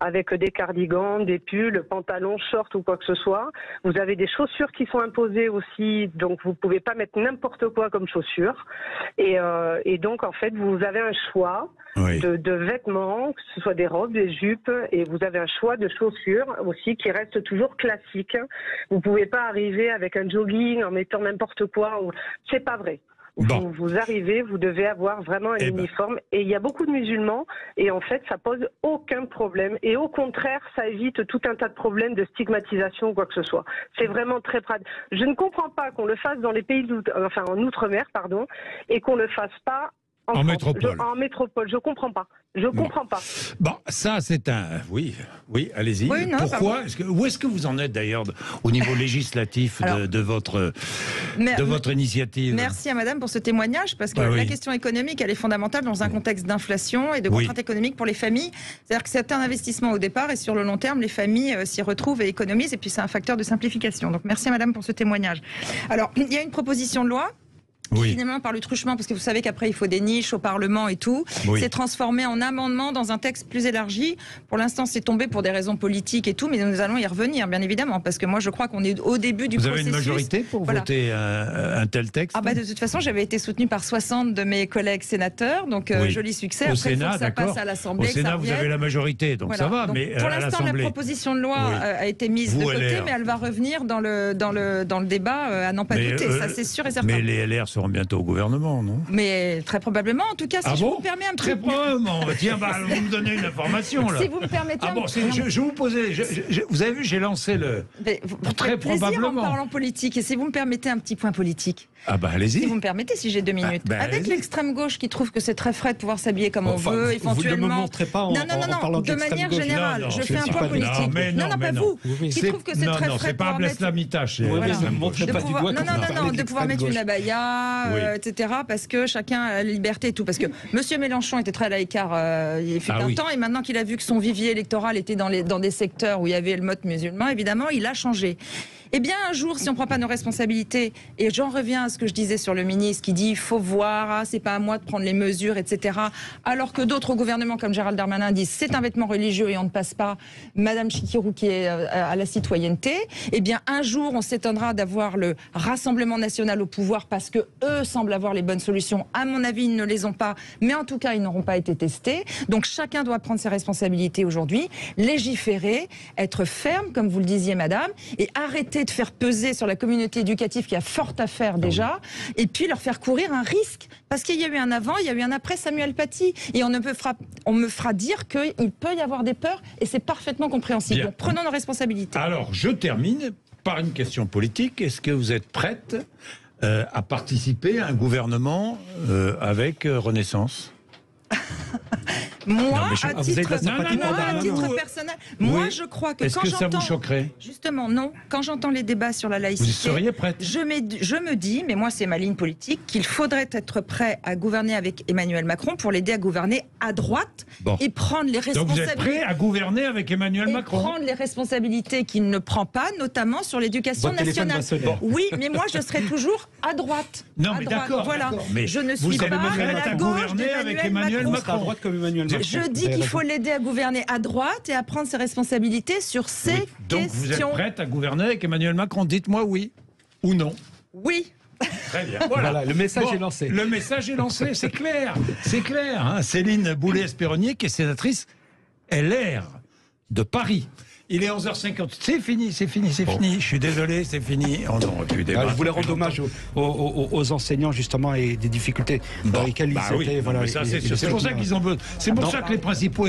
avec des cardigans, des pulls, pantalons, shorts ou quoi que ce soit. Vous avez des chaussures qui sont imposées aussi, donc vous pouvez pas mettre n'importe quoi comme chaussures. Et donc en fait, vous avez un choix de vêtements, que ce soit des robes, des jupes, et vous avez un choix de chaussures aussi qui reste toujours classique. Vous pouvez pas arriver avec un jogging en mettant n'importe quoi. C'est pas vrai. Bon. Vous arrivez, vous devez avoir vraiment un uniforme. Et il y a beaucoup de musulmans, et en fait, ça pose aucun problème. Et au contraire, ça évite tout un tas de problèmes de stigmatisation ou quoi que ce soit. C'est vraiment très pratique. Je ne comprends pas qu'on le fasse dans les pays, en outre-mer, pardon, et qu'on le fasse pas en métropole. En métropole, je comprends pas. Je comprends pas. Bon, ça c'est un... Oui, allez-y. Oui, pourquoi où est-ce que vous en êtes d'ailleurs au niveau législatif de votre initiative? Merci à madame pour ce témoignage, parce que la question économique, elle est fondamentale dans un contexte d'inflation et de contraintes économiques pour les familles. C'est-à-dire que c'est un investissement au départ, et sur le long terme, les familles s'y retrouvent et économisent, et puis c'est un facteur de simplification. Donc merci à madame pour ce témoignage. Alors, il y a une proposition de loi finalement par le truchement, parce que vous savez qu'après il faut des niches au Parlement et tout, c'est transformé en amendement dans un texte plus élargi. Pour l'instant c'est tombé pour des raisons politiques et tout, mais nous allons y revenir bien évidemment, parce que moi je crois qu'on est au début du processus. Vous avez une majorité pour voter un tel texte? De toute façon j'avais été soutenue par 60 de mes collègues sénateurs, donc joli succès. Au Après Sénat, ça passe à l'Assemblée. Au Sénat vous avez la majorité, donc ça va, donc, mais pour l'instant la proposition de loi a été mise de côté, mais elle va revenir dans le débat, à n'en pas douter, ça c'est sûr et certain. Mais les LR seront bientôt au gouvernement, non? Mais très probablement, en tout cas, si je vous permets un petit... Très probablement. Tiens, vous me donnez une information, là. Si vous me permettez... je vous posais... vous avez vu, j'ai lancé le... Très probablement. En parlant politique, et si vous me permettez un petit point politique... allez-y. Si vous me permettez, si j'ai 2 minutes. Avec l'extrême gauche qui trouve que c'est très frais de pouvoir s'habiller comme on veut, éventuellement... Vous ne me montrez pas en parlant de manière générale, je fais un point politique. Non, pas vous. Qui trouve que c'est très frais de pouvoir mettre... Non, de pouvoir mettre une abaya, etc., parce que chacun a la liberté et tout. Parce que M. Mélenchon était très à l'écart il fut un temps, et maintenant qu'il a vu que son vivier électoral était dans des secteurs où il y avait le mode musulman, évidemment, il a changé. Eh bien, un jour, si on ne prend pas nos responsabilités, et j'en reviens à ce que je disais sur le ministre qui dit il faut voir, c'est pas à moi de prendre les mesures, etc. Alors que d'autres au gouvernement, comme Gérald Darmanin, disent c'est un vêtement religieux et on ne passe pas. Madame Chikirou qui est à la citoyenneté, eh bien, un jour, on s'étonnera d'avoir le Rassemblement national au pouvoir parce que eux semblent avoir les bonnes solutions. À mon avis, ils ne les ont pas, mais en tout cas, ils n'auront pas été testés. Donc, chacun doit prendre ses responsabilités aujourd'hui, légiférer, être ferme, comme vous le disiez, madame, et arrêter de faire peser sur la communauté éducative qui a fort à faire déjà, et puis leur faire courir un risque. Parce qu'il y a eu un avant, il y a eu un après Samuel Paty. Et on me fera dire qu'il peut y avoir des peurs, et c'est parfaitement compréhensible. Donc prenons nos responsabilités. Alors, je termine par une question politique. Est-ce que vous êtes prête à participer à un gouvernement avec Renaissance? Moi, à titre personnel, moi je crois que quand j'entends... ça vous choquerait? Justement, non. Quand j'entends les débats sur la laïcité... Vous seriez prête? Je me dis, mais moi c'est ma ligne politique, qu'il faudrait être prêt à gouverner avec Emmanuel Macron pour l'aider à gouverner à droite et prendre les responsabilités... Donc vous êtes prêt à gouverner avec Emmanuel Macron? Prendre les responsabilités qu'il ne prend pas, notamment sur l'éducation nationale. Oui, mais moi je serai toujours à droite. Non, mais d'accord. Voilà. Mais je ne suis pas à la gauche d'Emmanuel Macron. Je dis qu'il faut l'aider à gouverner à droite et à prendre ses responsabilités sur ces questions. Donc vous êtes prête à gouverner avec Emmanuel Macron? Dites-moi oui ou non. Oui. Très bien. Voilà, le message est lancé. Le message est lancé, c'est clair. C'est clair. Hein. Céline Boulay-Espéronier, qui est sénatrice LR de Paris. Il est 11h50. C'est fini. Je suis désolé, c'est fini. On aurait pu débattre. Je voulais rendre hommage aux enseignants, justement, et des difficultés dans lesquelles ils étaient. Voilà, c'est pour ça qu'ils ont besoin. C'est pour ça que les principaux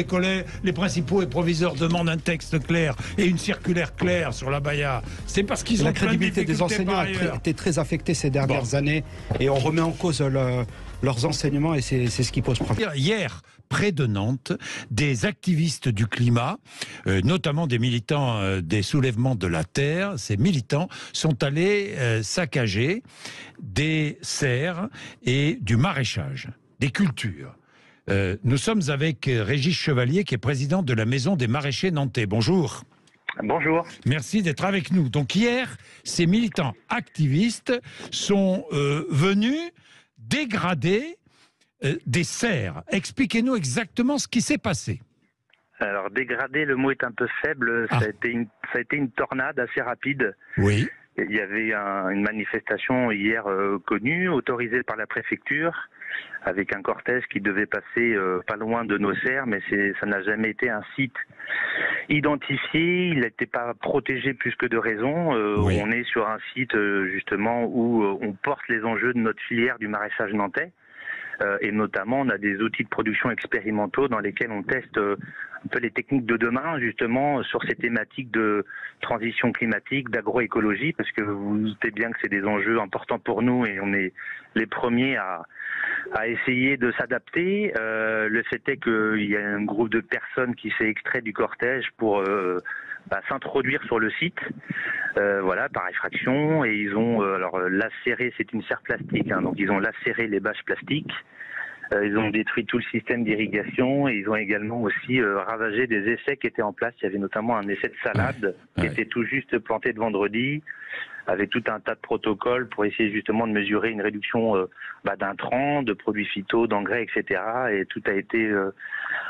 et proviseurs demandent un texte clair et une circulaire claire sur la baya. C'est parce qu'ils ont la crédibilité des enseignants a été très affectée ces dernières années, et on remet en cause leurs enseignements, et c'est ce qui pose problème. Hier, près de Nantes, des activistes du climat, notamment des militants des soulèvements de la terre, ces militants sont allés saccager des serres et du maraîchage. des cultures. Nous sommes avec Régis Chevalier, qui est président de la Maison des Maraîchers Nantais. Bonjour. Bonjour. Merci d'être avec nous. Donc hier, ces militants activistes sont venus dégrader des serres. Expliquez-nous exactement ce qui s'est passé. Alors, dégrader, le mot est un peu faible. Ça a été une tornade assez rapide. Oui. Il y avait une manifestation hier connue, autorisée par la préfecture, avec un cortège qui devait passer pas loin de nos serres, mais ça n'a jamais été un site identifié, il n'était pas protégé plus que de raison. Oui. On est sur un site justement où on porte les enjeux de notre filière du maraîchage nantais. Et notamment, on a des outils de production expérimentaux dans lesquels on teste un peu les techniques de demain, justement, sur ces thématiques de transition climatique, d'agroécologie, parce que vous vous doutez bien que c'est des enjeux importants pour nous et on est les premiers à essayer de s'adapter. Le fait est qu'il y a un groupe de personnes qui s'est extrait du cortège pour s'introduire sur le site, voilà, par effraction, et ils ont lacéré, c'est une serre plastique, donc ils ont lacéré les bâches plastiques. Ils ont détruit tout le système d'irrigation et ils ont également aussi ravagé des essais qui étaient en place. Il y avait notamment un essai de salade qui était tout juste planté de vendredi, avec tout un tas de protocoles pour essayer justement de mesurer une réduction d'intrants, de produits phyto, d'engrais, etc. Et tout a été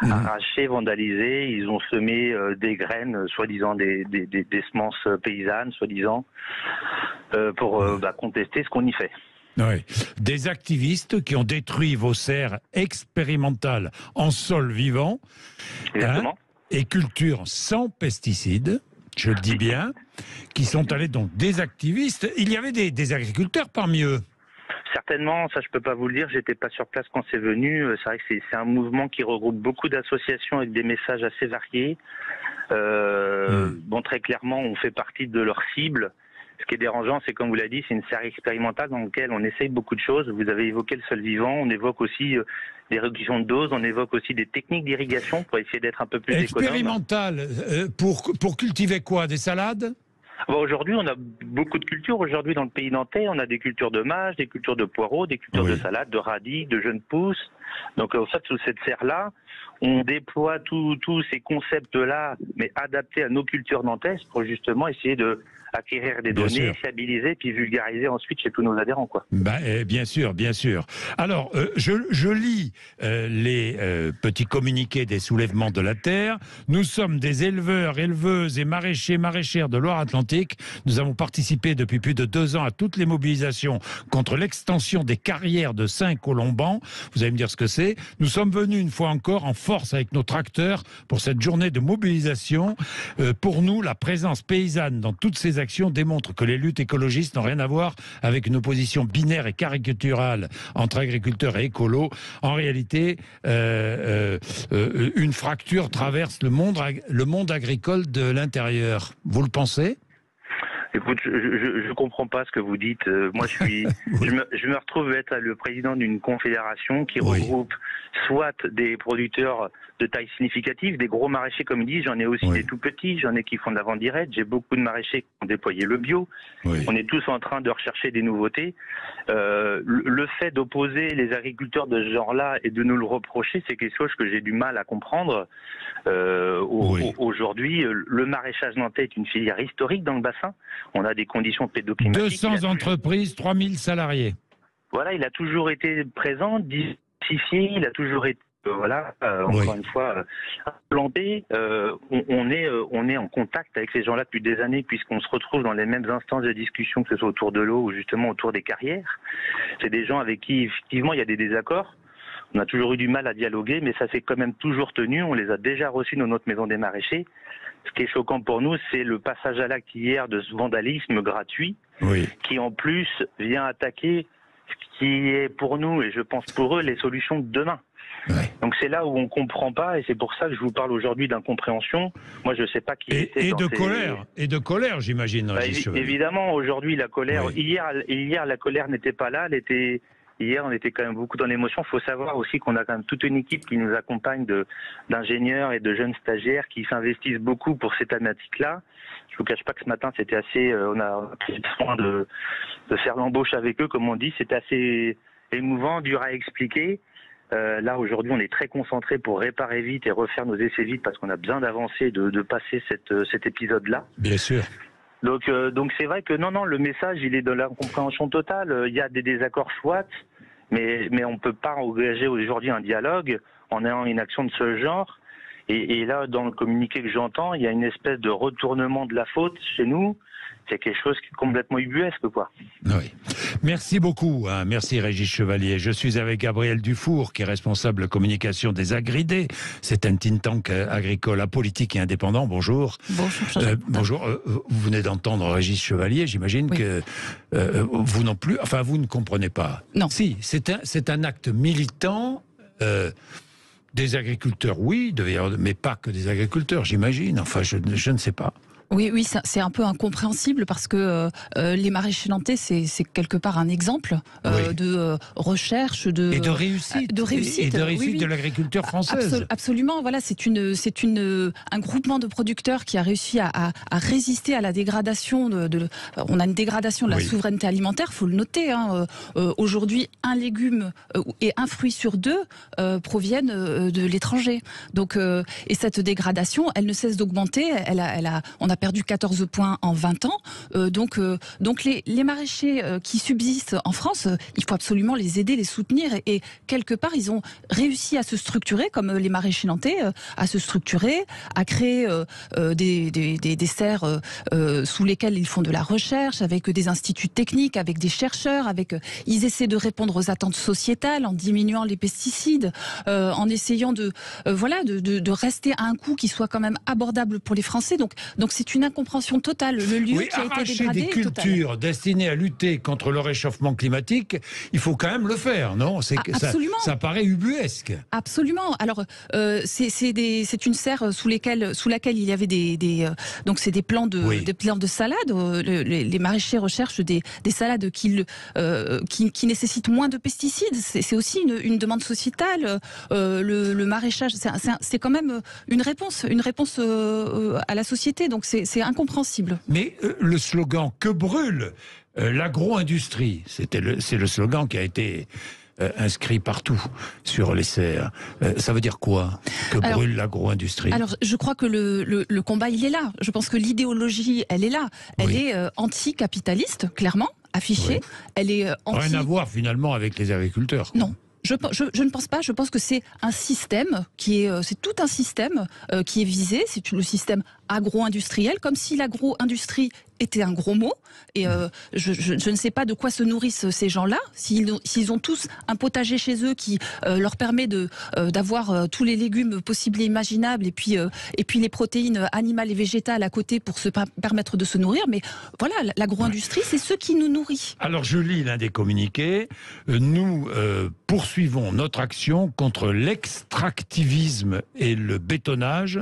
arraché, vandalisé. Ils ont semé des graines, soi-disant des semences paysannes, soi-disant, pour contester ce qu'on y fait. Oui. Des activistes qui ont détruit vos serres expérimentales en sol vivant, et cultures sans pesticides, je le dis bien, qui sont allés donc des activistes. Il y avait des agriculteurs parmi eux. Certainement, ça je peux pas vous le dire, j'étais pas sur place quand c'est venu. C'est vrai que c'est un mouvement qui regroupe beaucoup d'associations avec des messages assez variés. Bon, très clairement, on fait partie de leur cible. Ce qui est dérangeant, c'est comme vous l'avez dit, c'est une serre expérimentale dans laquelle on essaye beaucoup de choses. Vous avez évoqué le sol vivant, on évoque aussi des réductions de doses, on évoque aussi des techniques d'irrigation pour essayer d'être un peu plus économe. Expérimentale, pour cultiver quoi? Des salades? Aujourd'hui, on a beaucoup de cultures. Aujourd'hui, dans le pays nantais, on a des cultures de mâches, des cultures de poireaux, des cultures de salades, de radis, de jeunes pousses. Donc, en fait, sous cette serre-là, on déploie tous ces concepts-là, mais adaptés à nos cultures nantaises pour justement essayer de acquérir des données, fiabiliser, puis vulgariser ensuite chez tous nos adhérents, quoi. Bien sûr, bien sûr. Alors, je lis les petits communiqués des soulèvements de la terre. Nous sommes des éleveurs, éleveuses et maraîchers, maraîchères de Loire-Atlantique. Nous avons participé depuis plus de 2 ans à toutes les mobilisations contre l'extension des carrières de Saint-Colomban. Vous allez me dire ce que c'est. Nous sommes venus une fois encore en force avec nos tracteurs pour cette journée de mobilisation. Pour nous, la présence paysanne dans toutes ces actions démontre que les luttes écologistes n'ont rien à voir avec une opposition binaire et caricaturale entre agriculteurs et écolos. En réalité, une fracture traverse le monde agricole de l'intérieur. Vous le pensez ? Écoute, je comprends pas ce que vous dites. Moi, je me retrouve être le président d'une confédération qui regroupe soit des producteurs de taille significative, des gros maraîchers comme ils disent, j'en ai aussi des tout petits, j'en ai qui font de la vente directe, j'ai beaucoup de maraîchers qui ont déployé le bio. On est tous en train de rechercher des nouveautés. Le fait d'opposer les agriculteurs de ce genre-là et de nous le reprocher, c'est quelque chose que j'ai du mal à comprendre. Aujourd'hui, le maraîchage nantais est une filière historique dans le bassin. On a des conditions pédoclimatiques. 200 entreprises, 3000 salariés. Voilà, il a toujours été présent, diversifié, il a toujours été, encore une fois, implanté. On est en contact avec ces gens-là depuis des années, puisqu'on se retrouve dans les mêmes instances de discussion, que ce soit autour de l'eau ou justement autour des carrières. C'est des gens avec qui, effectivement, il y a des désaccords. On a toujours eu du mal à dialoguer, mais ça s'est quand même toujours tenu. On les a déjà reçus dans notre maison des maraîchers. Ce qui est choquant pour nous, c'est le passage à l'acte hier de ce vandalisme gratuit, qui en plus vient attaquer ce qui est pour nous, et je pense pour eux, les solutions de demain. Donc c'est là où on ne comprend pas, et c'est pour ça que je vous parle aujourd'hui d'incompréhension. Moi, je ne sais pas qui était et de colère, j'imagine. Évidemment, aujourd'hui, la colère... Hier, la colère n'était pas là, Hier, on était quand même beaucoup dans l'émotion. Il faut savoir aussi qu'on a quand même toute une équipe qui nous accompagne d'ingénieurs et de jeunes stagiaires qui s'investissent beaucoup pour ces thématiques-là. Je ne vous cache pas que ce matin, c'était assez... on a pris soin de faire l'embauche avec eux, comme on dit. C'était assez émouvant, dur à expliquer. Là, aujourd'hui, on est très concentré pour réparer vite et refaire nos essais vite parce qu'on a besoin d'avancer, de passer cet épisode-là. Bien sûr. Donc c'est vrai que non, le message, il est de l'incompréhension totale. Il y a des désaccords soit, mais on ne peut pas engager aujourd'hui un dialogue en ayant une action de ce genre. Et là, dans le communiqué que j'entends, il y a une espèce de retournement de la faute chez nous. C'est quelque chose qui est complètement ubuesque, quoi. Oui. Merci beaucoup. Merci Régis Chevalier. Je suis avec Gabriel Dufour, qui est responsable communication des Agridés. C'est un think tank agricole apolitique et indépendant. Bonjour. Bonjour. Bonjour. Vous venez d'entendre Régis Chevalier. J'imagine que vous non plus. Enfin, vous ne comprenez pas. Non. Si, c'est un acte militant. Des agriculteurs, oui, mais pas que des agriculteurs, j'imagine. Enfin, je ne sais pas. Oui, c'est un peu incompréhensible parce que les maraîchers nantais, c'est quelque part un exemple de recherche, et de réussite, de l'agriculture française. Absolument. Voilà, c'est un groupement de producteurs qui a réussi à résister à la dégradation on a une dégradation de la souveraineté alimentaire, faut le noter. Aujourd'hui, un légume et un fruit sur deux proviennent de l'étranger. Donc, et cette dégradation, elle ne cesse d'augmenter. On a perdu 14 points en 20 ans. Donc les maraîchers qui subsistent en France, il faut absolument les aider, les soutenir. Et quelque part, ils ont réussi à se structurer, comme les maraîchers nantais, à se structurer, à créer des serres sous lesquelles ils font de la recherche, avec des instituts techniques, avec des chercheurs, ils essaient de répondre aux attentes sociétales en diminuant les pesticides, en essayant de rester à un coût qui soit quand même abordable pour les Français. Donc c'est une incompréhension totale. Le lieu qui a été dégradé des cultures destinées à lutter contre le réchauffement climatique, il faut quand même le faire, non? Absolument. Ça paraît ubuesque. Absolument. Alors, c'est une serre sous laquelle il y avait donc c'est des plants de salade. Les maraîchers recherchent des salades qui nécessitent moins de pesticides. C'est aussi une demande sociétale. Le maraîchage, c'est quand même une réponse à la société. Donc c'est incompréhensible. Mais le slogan « Que brûle l'agro-industrie », c'est le slogan qui a été inscrit partout sur les serres. Ça veut dire quoi? Que brûle l'agro-industrie? Alors, je crois que le combat, il est là. Je pense que l'idéologie, elle est là. Elle est anticapitaliste, clairement, affichée. Elle est Rien à voir, finalement, avec les agriculteurs. Non. Je ne pense pas. Je pense que c'est un système c'est tout un système qui est visé. C'est le système agro-industriel, comme si l'agro-industrie était un gros mot. Et je ne sais pas de quoi se nourrissent ces gens-là. S'ils ont tous un potager chez eux qui leur permet d'avoir tous les légumes possibles et imaginables, et puis les protéines animales et végétales à côté pour se permettre de se nourrir. Mais voilà, l'agro-industrie, c'est ce qui nous nourrit. Alors je lis l'un des communiqués. Nous poursuivons notre action contre l'extractivisme et le bétonnage.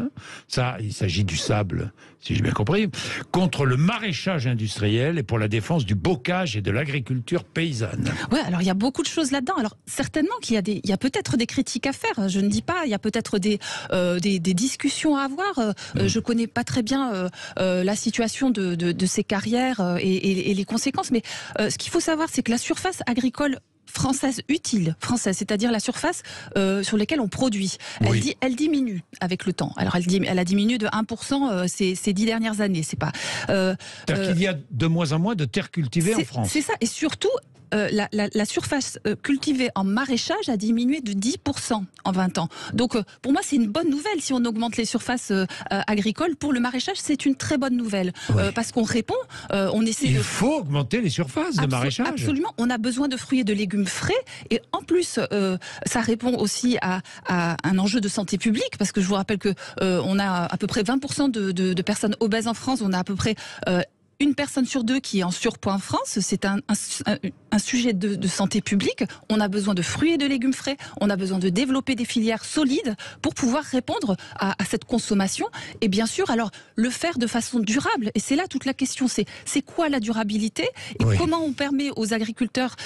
Ça, il s'agit du sable, si j'ai bien compris. Contre le maraîchage industriel et pour la défense du bocage et de l'agriculture paysanne. Ouais, alors il y a beaucoup de choses là-dedans. Alors certainement qu'il y a peut-être des critiques à faire. Je ne dis pas. Il y a peut-être des discussions à avoir. Je connais pas très bien la situation de ces carrières et les conséquences. Mais ce qu'il faut savoir, c'est que la surface agricole française utile, c'est-à-dire la surface sur laquelle on produit. Elle diminue avec le temps. Alors elle a diminué de 1% ces 10 dernières années. C'est pas. C'est-à-dire qu'il y a de moins en moins de terres cultivées en France. C'est ça, et surtout. La surface cultivée en maraîchage a diminué de 10% en 20 ans. Donc pour moi c'est une bonne nouvelle si on augmente les surfaces agricoles. Pour le maraîchage c'est une très bonne nouvelle parce qu'on répond, on essaie Il faut augmenter les surfaces de maraîchage. Absolument, on a besoin de fruits et de légumes frais et en plus ça répond aussi à un enjeu de santé publique parce que je vous rappelle que on a à peu près 20% de personnes obèses en France, on a à peu près une personne sur deux qui est en surpoids en France, c'est un sujet de santé publique. On a besoin de fruits et de légumes frais, on a besoin de développer des filières solides pour pouvoir répondre à cette consommation. Et bien sûr, alors, le faire de façon durable. Et c'est là toute la question, c'est quoi la durabilité et comment on permet aux agriculteurs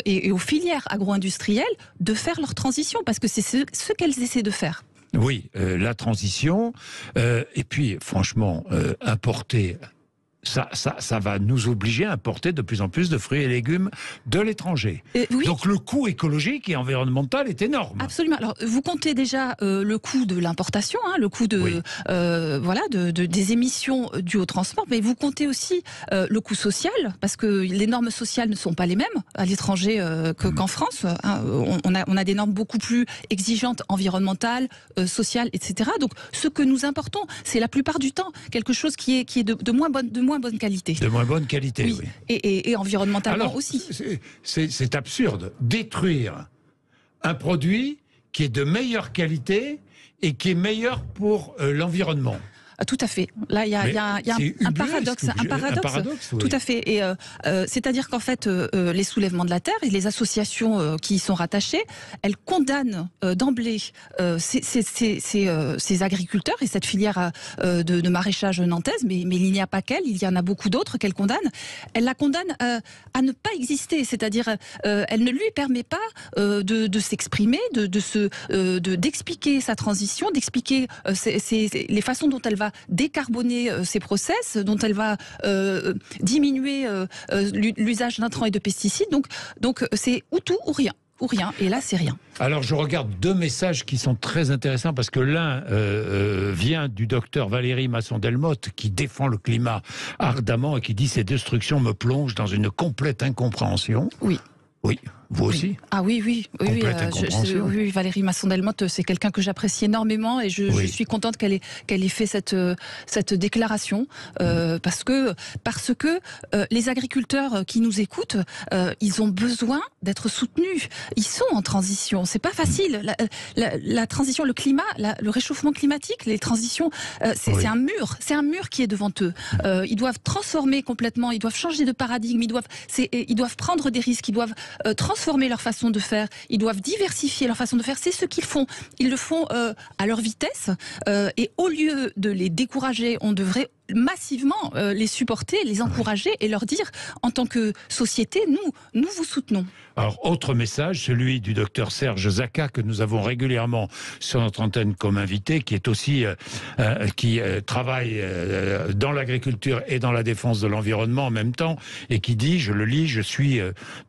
et aux filières agro-industrielles de faire leur transition, parce que c'est ce qu'elles essaient de faire. Oui, la transition, et puis franchement, importer ça va nous obliger à importer de plus en plus de fruits et légumes de l'étranger. Oui. Donc le coût écologique et environnemental est énorme. Absolument. Alors vous comptez déjà le coût de l'importation, le coût des émissions dues au transport, mais vous comptez aussi le coût social, parce que les normes sociales ne sont pas les mêmes à l'étranger qu'en France. On a des normes beaucoup plus exigeantes, environnementales, sociales, etc. Donc ce que nous importons, c'est la plupart du temps quelque chose qui est de moins bonne qualité. De moins bonne qualité, oui. Et environnementalement alors, aussi. C'est absurde. Détruire un produit qui est de meilleure qualité et qui est meilleur pour l'environnement. Tout à fait. Là, il y a un paradoxe. Oui. Tout à fait. Et c'est-à-dire qu'en fait, les soulèvements de la terre et les associations qui y sont rattachées, elles condamnent d'emblée ces agriculteurs et cette filière de maraîchage nantaise. Mais il n'y a pas qu'elle, il y en a beaucoup d'autres qu'elles condamnent. Elles la condamnent à ne pas exister. C'est-à-dire, elle ne lui permet pas de s'exprimer, d'expliquer sa transition, d'expliquer les façons dont elle va décarboner ses process, dont elle va diminuer l'usage d'intrants et de pesticides. Donc c'est ou tout ou rien. Et là, c'est rien. Alors, je regarde deux messages qui sont très intéressants, parce que l'un vient du docteur Valérie Masson-Delmotte, qui défend le climat ardemment et qui dit « Ces destructions me plongent dans une complète incompréhension ». Oui, vous aussi. Ah oui, Valérie Masson-Delmotte, c'est quelqu'un que j'apprécie énormément et je suis contente qu'elle ait fait cette déclaration parce que les agriculteurs qui nous écoutent, ils ont besoin d'être soutenus. Ils sont en transition, c'est pas facile. La transition, le climat, le réchauffement climatique, les transitions, c'est un mur qui est devant eux. Ils doivent transformer complètement, ils doivent changer de paradigme, ils doivent prendre des risques, ils doivent transformer leur façon de faire, ils doivent diversifier leur façon de faire. C'est ce qu'ils font. Ils le font à leur vitesse et au lieu de les décourager, on devrait massivement les supporter, les encourager et leur dire, en tant que société, nous vous soutenons. Alors, autre message, celui du docteur Serge Zaka, que nous avons régulièrement sur notre antenne comme invité, qui est aussi qui travaille dans l'agriculture et dans la défense de l'environnement en même temps, et qui dit, je le lis, je suis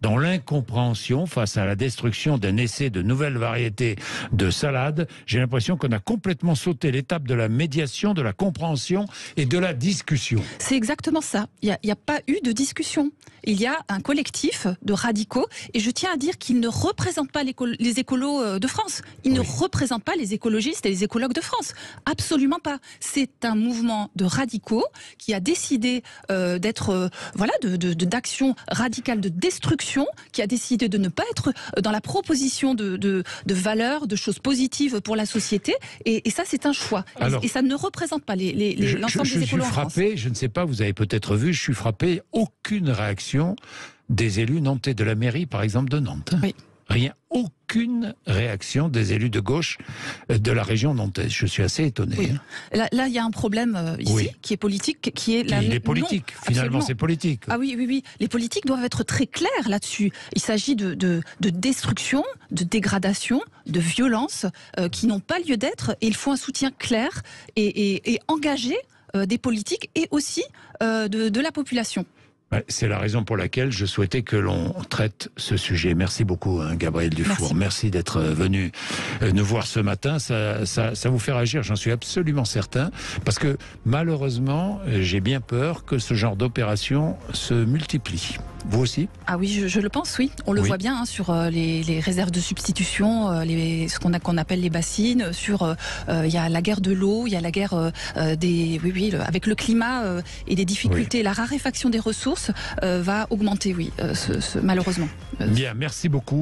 dans l'incompréhension face à la destruction d'un essai de nouvelles variétés de salades. J'ai l'impression qu'on a complètement sauté l'étape de la médiation, de la compréhension et de la discussion. C'est exactement ça. Il n'y a pas eu de discussion. Il y a un collectif de radicaux et je tiens à dire qu'ils ne représentent pas les écolos de France. Ils ne représentent pas les écologistes et les écologues de France. Absolument pas. C'est un mouvement de radicaux qui a décidé d'action radicale de destruction, qui a décidé de ne pas être dans la proposition de valeurs, de choses positives pour la société. Et ça, c'est un choix. Alors, et ça ne représente pas l'ensemble des écolos en France. Je suis frappé, je ne sais pas, vous avez peut-être vu, je suis frappé, aucune réaction des élus nantais, de la mairie, par exemple, de Nantes. Oui. Rien, aucune réaction des élus de gauche de la région nantaise. Je suis assez étonné. Oui. Là, il y a un problème ici, qui est politique, qui est... Il est politique, finalement, c'est politique. Ah oui. Les politiques doivent être très clairs là-dessus. Il s'agit de destruction, de dégradation, de violence qui n'ont pas lieu d'être, et il faut un soutien clair et engagé des politiques et aussi de la population. C'est la raison pour laquelle je souhaitais que l'on traite ce sujet. Merci beaucoup, Gabriel Dufour. Merci d'être venu nous voir ce matin. Ça vous fait réagir, j'en suis absolument certain. Parce que malheureusement, j'ai bien peur que ce genre d'opération se multiplie. Vous aussi ? Ah oui, je le pense, oui. On le voit bien sur les réserves de substitution, ce qu'on appelle les bassines. Il y a la guerre de l'eau, il y a la guerre avec le climat et les difficultés. La raréfaction des ressources va augmenter, malheureusement. Bien, merci beaucoup.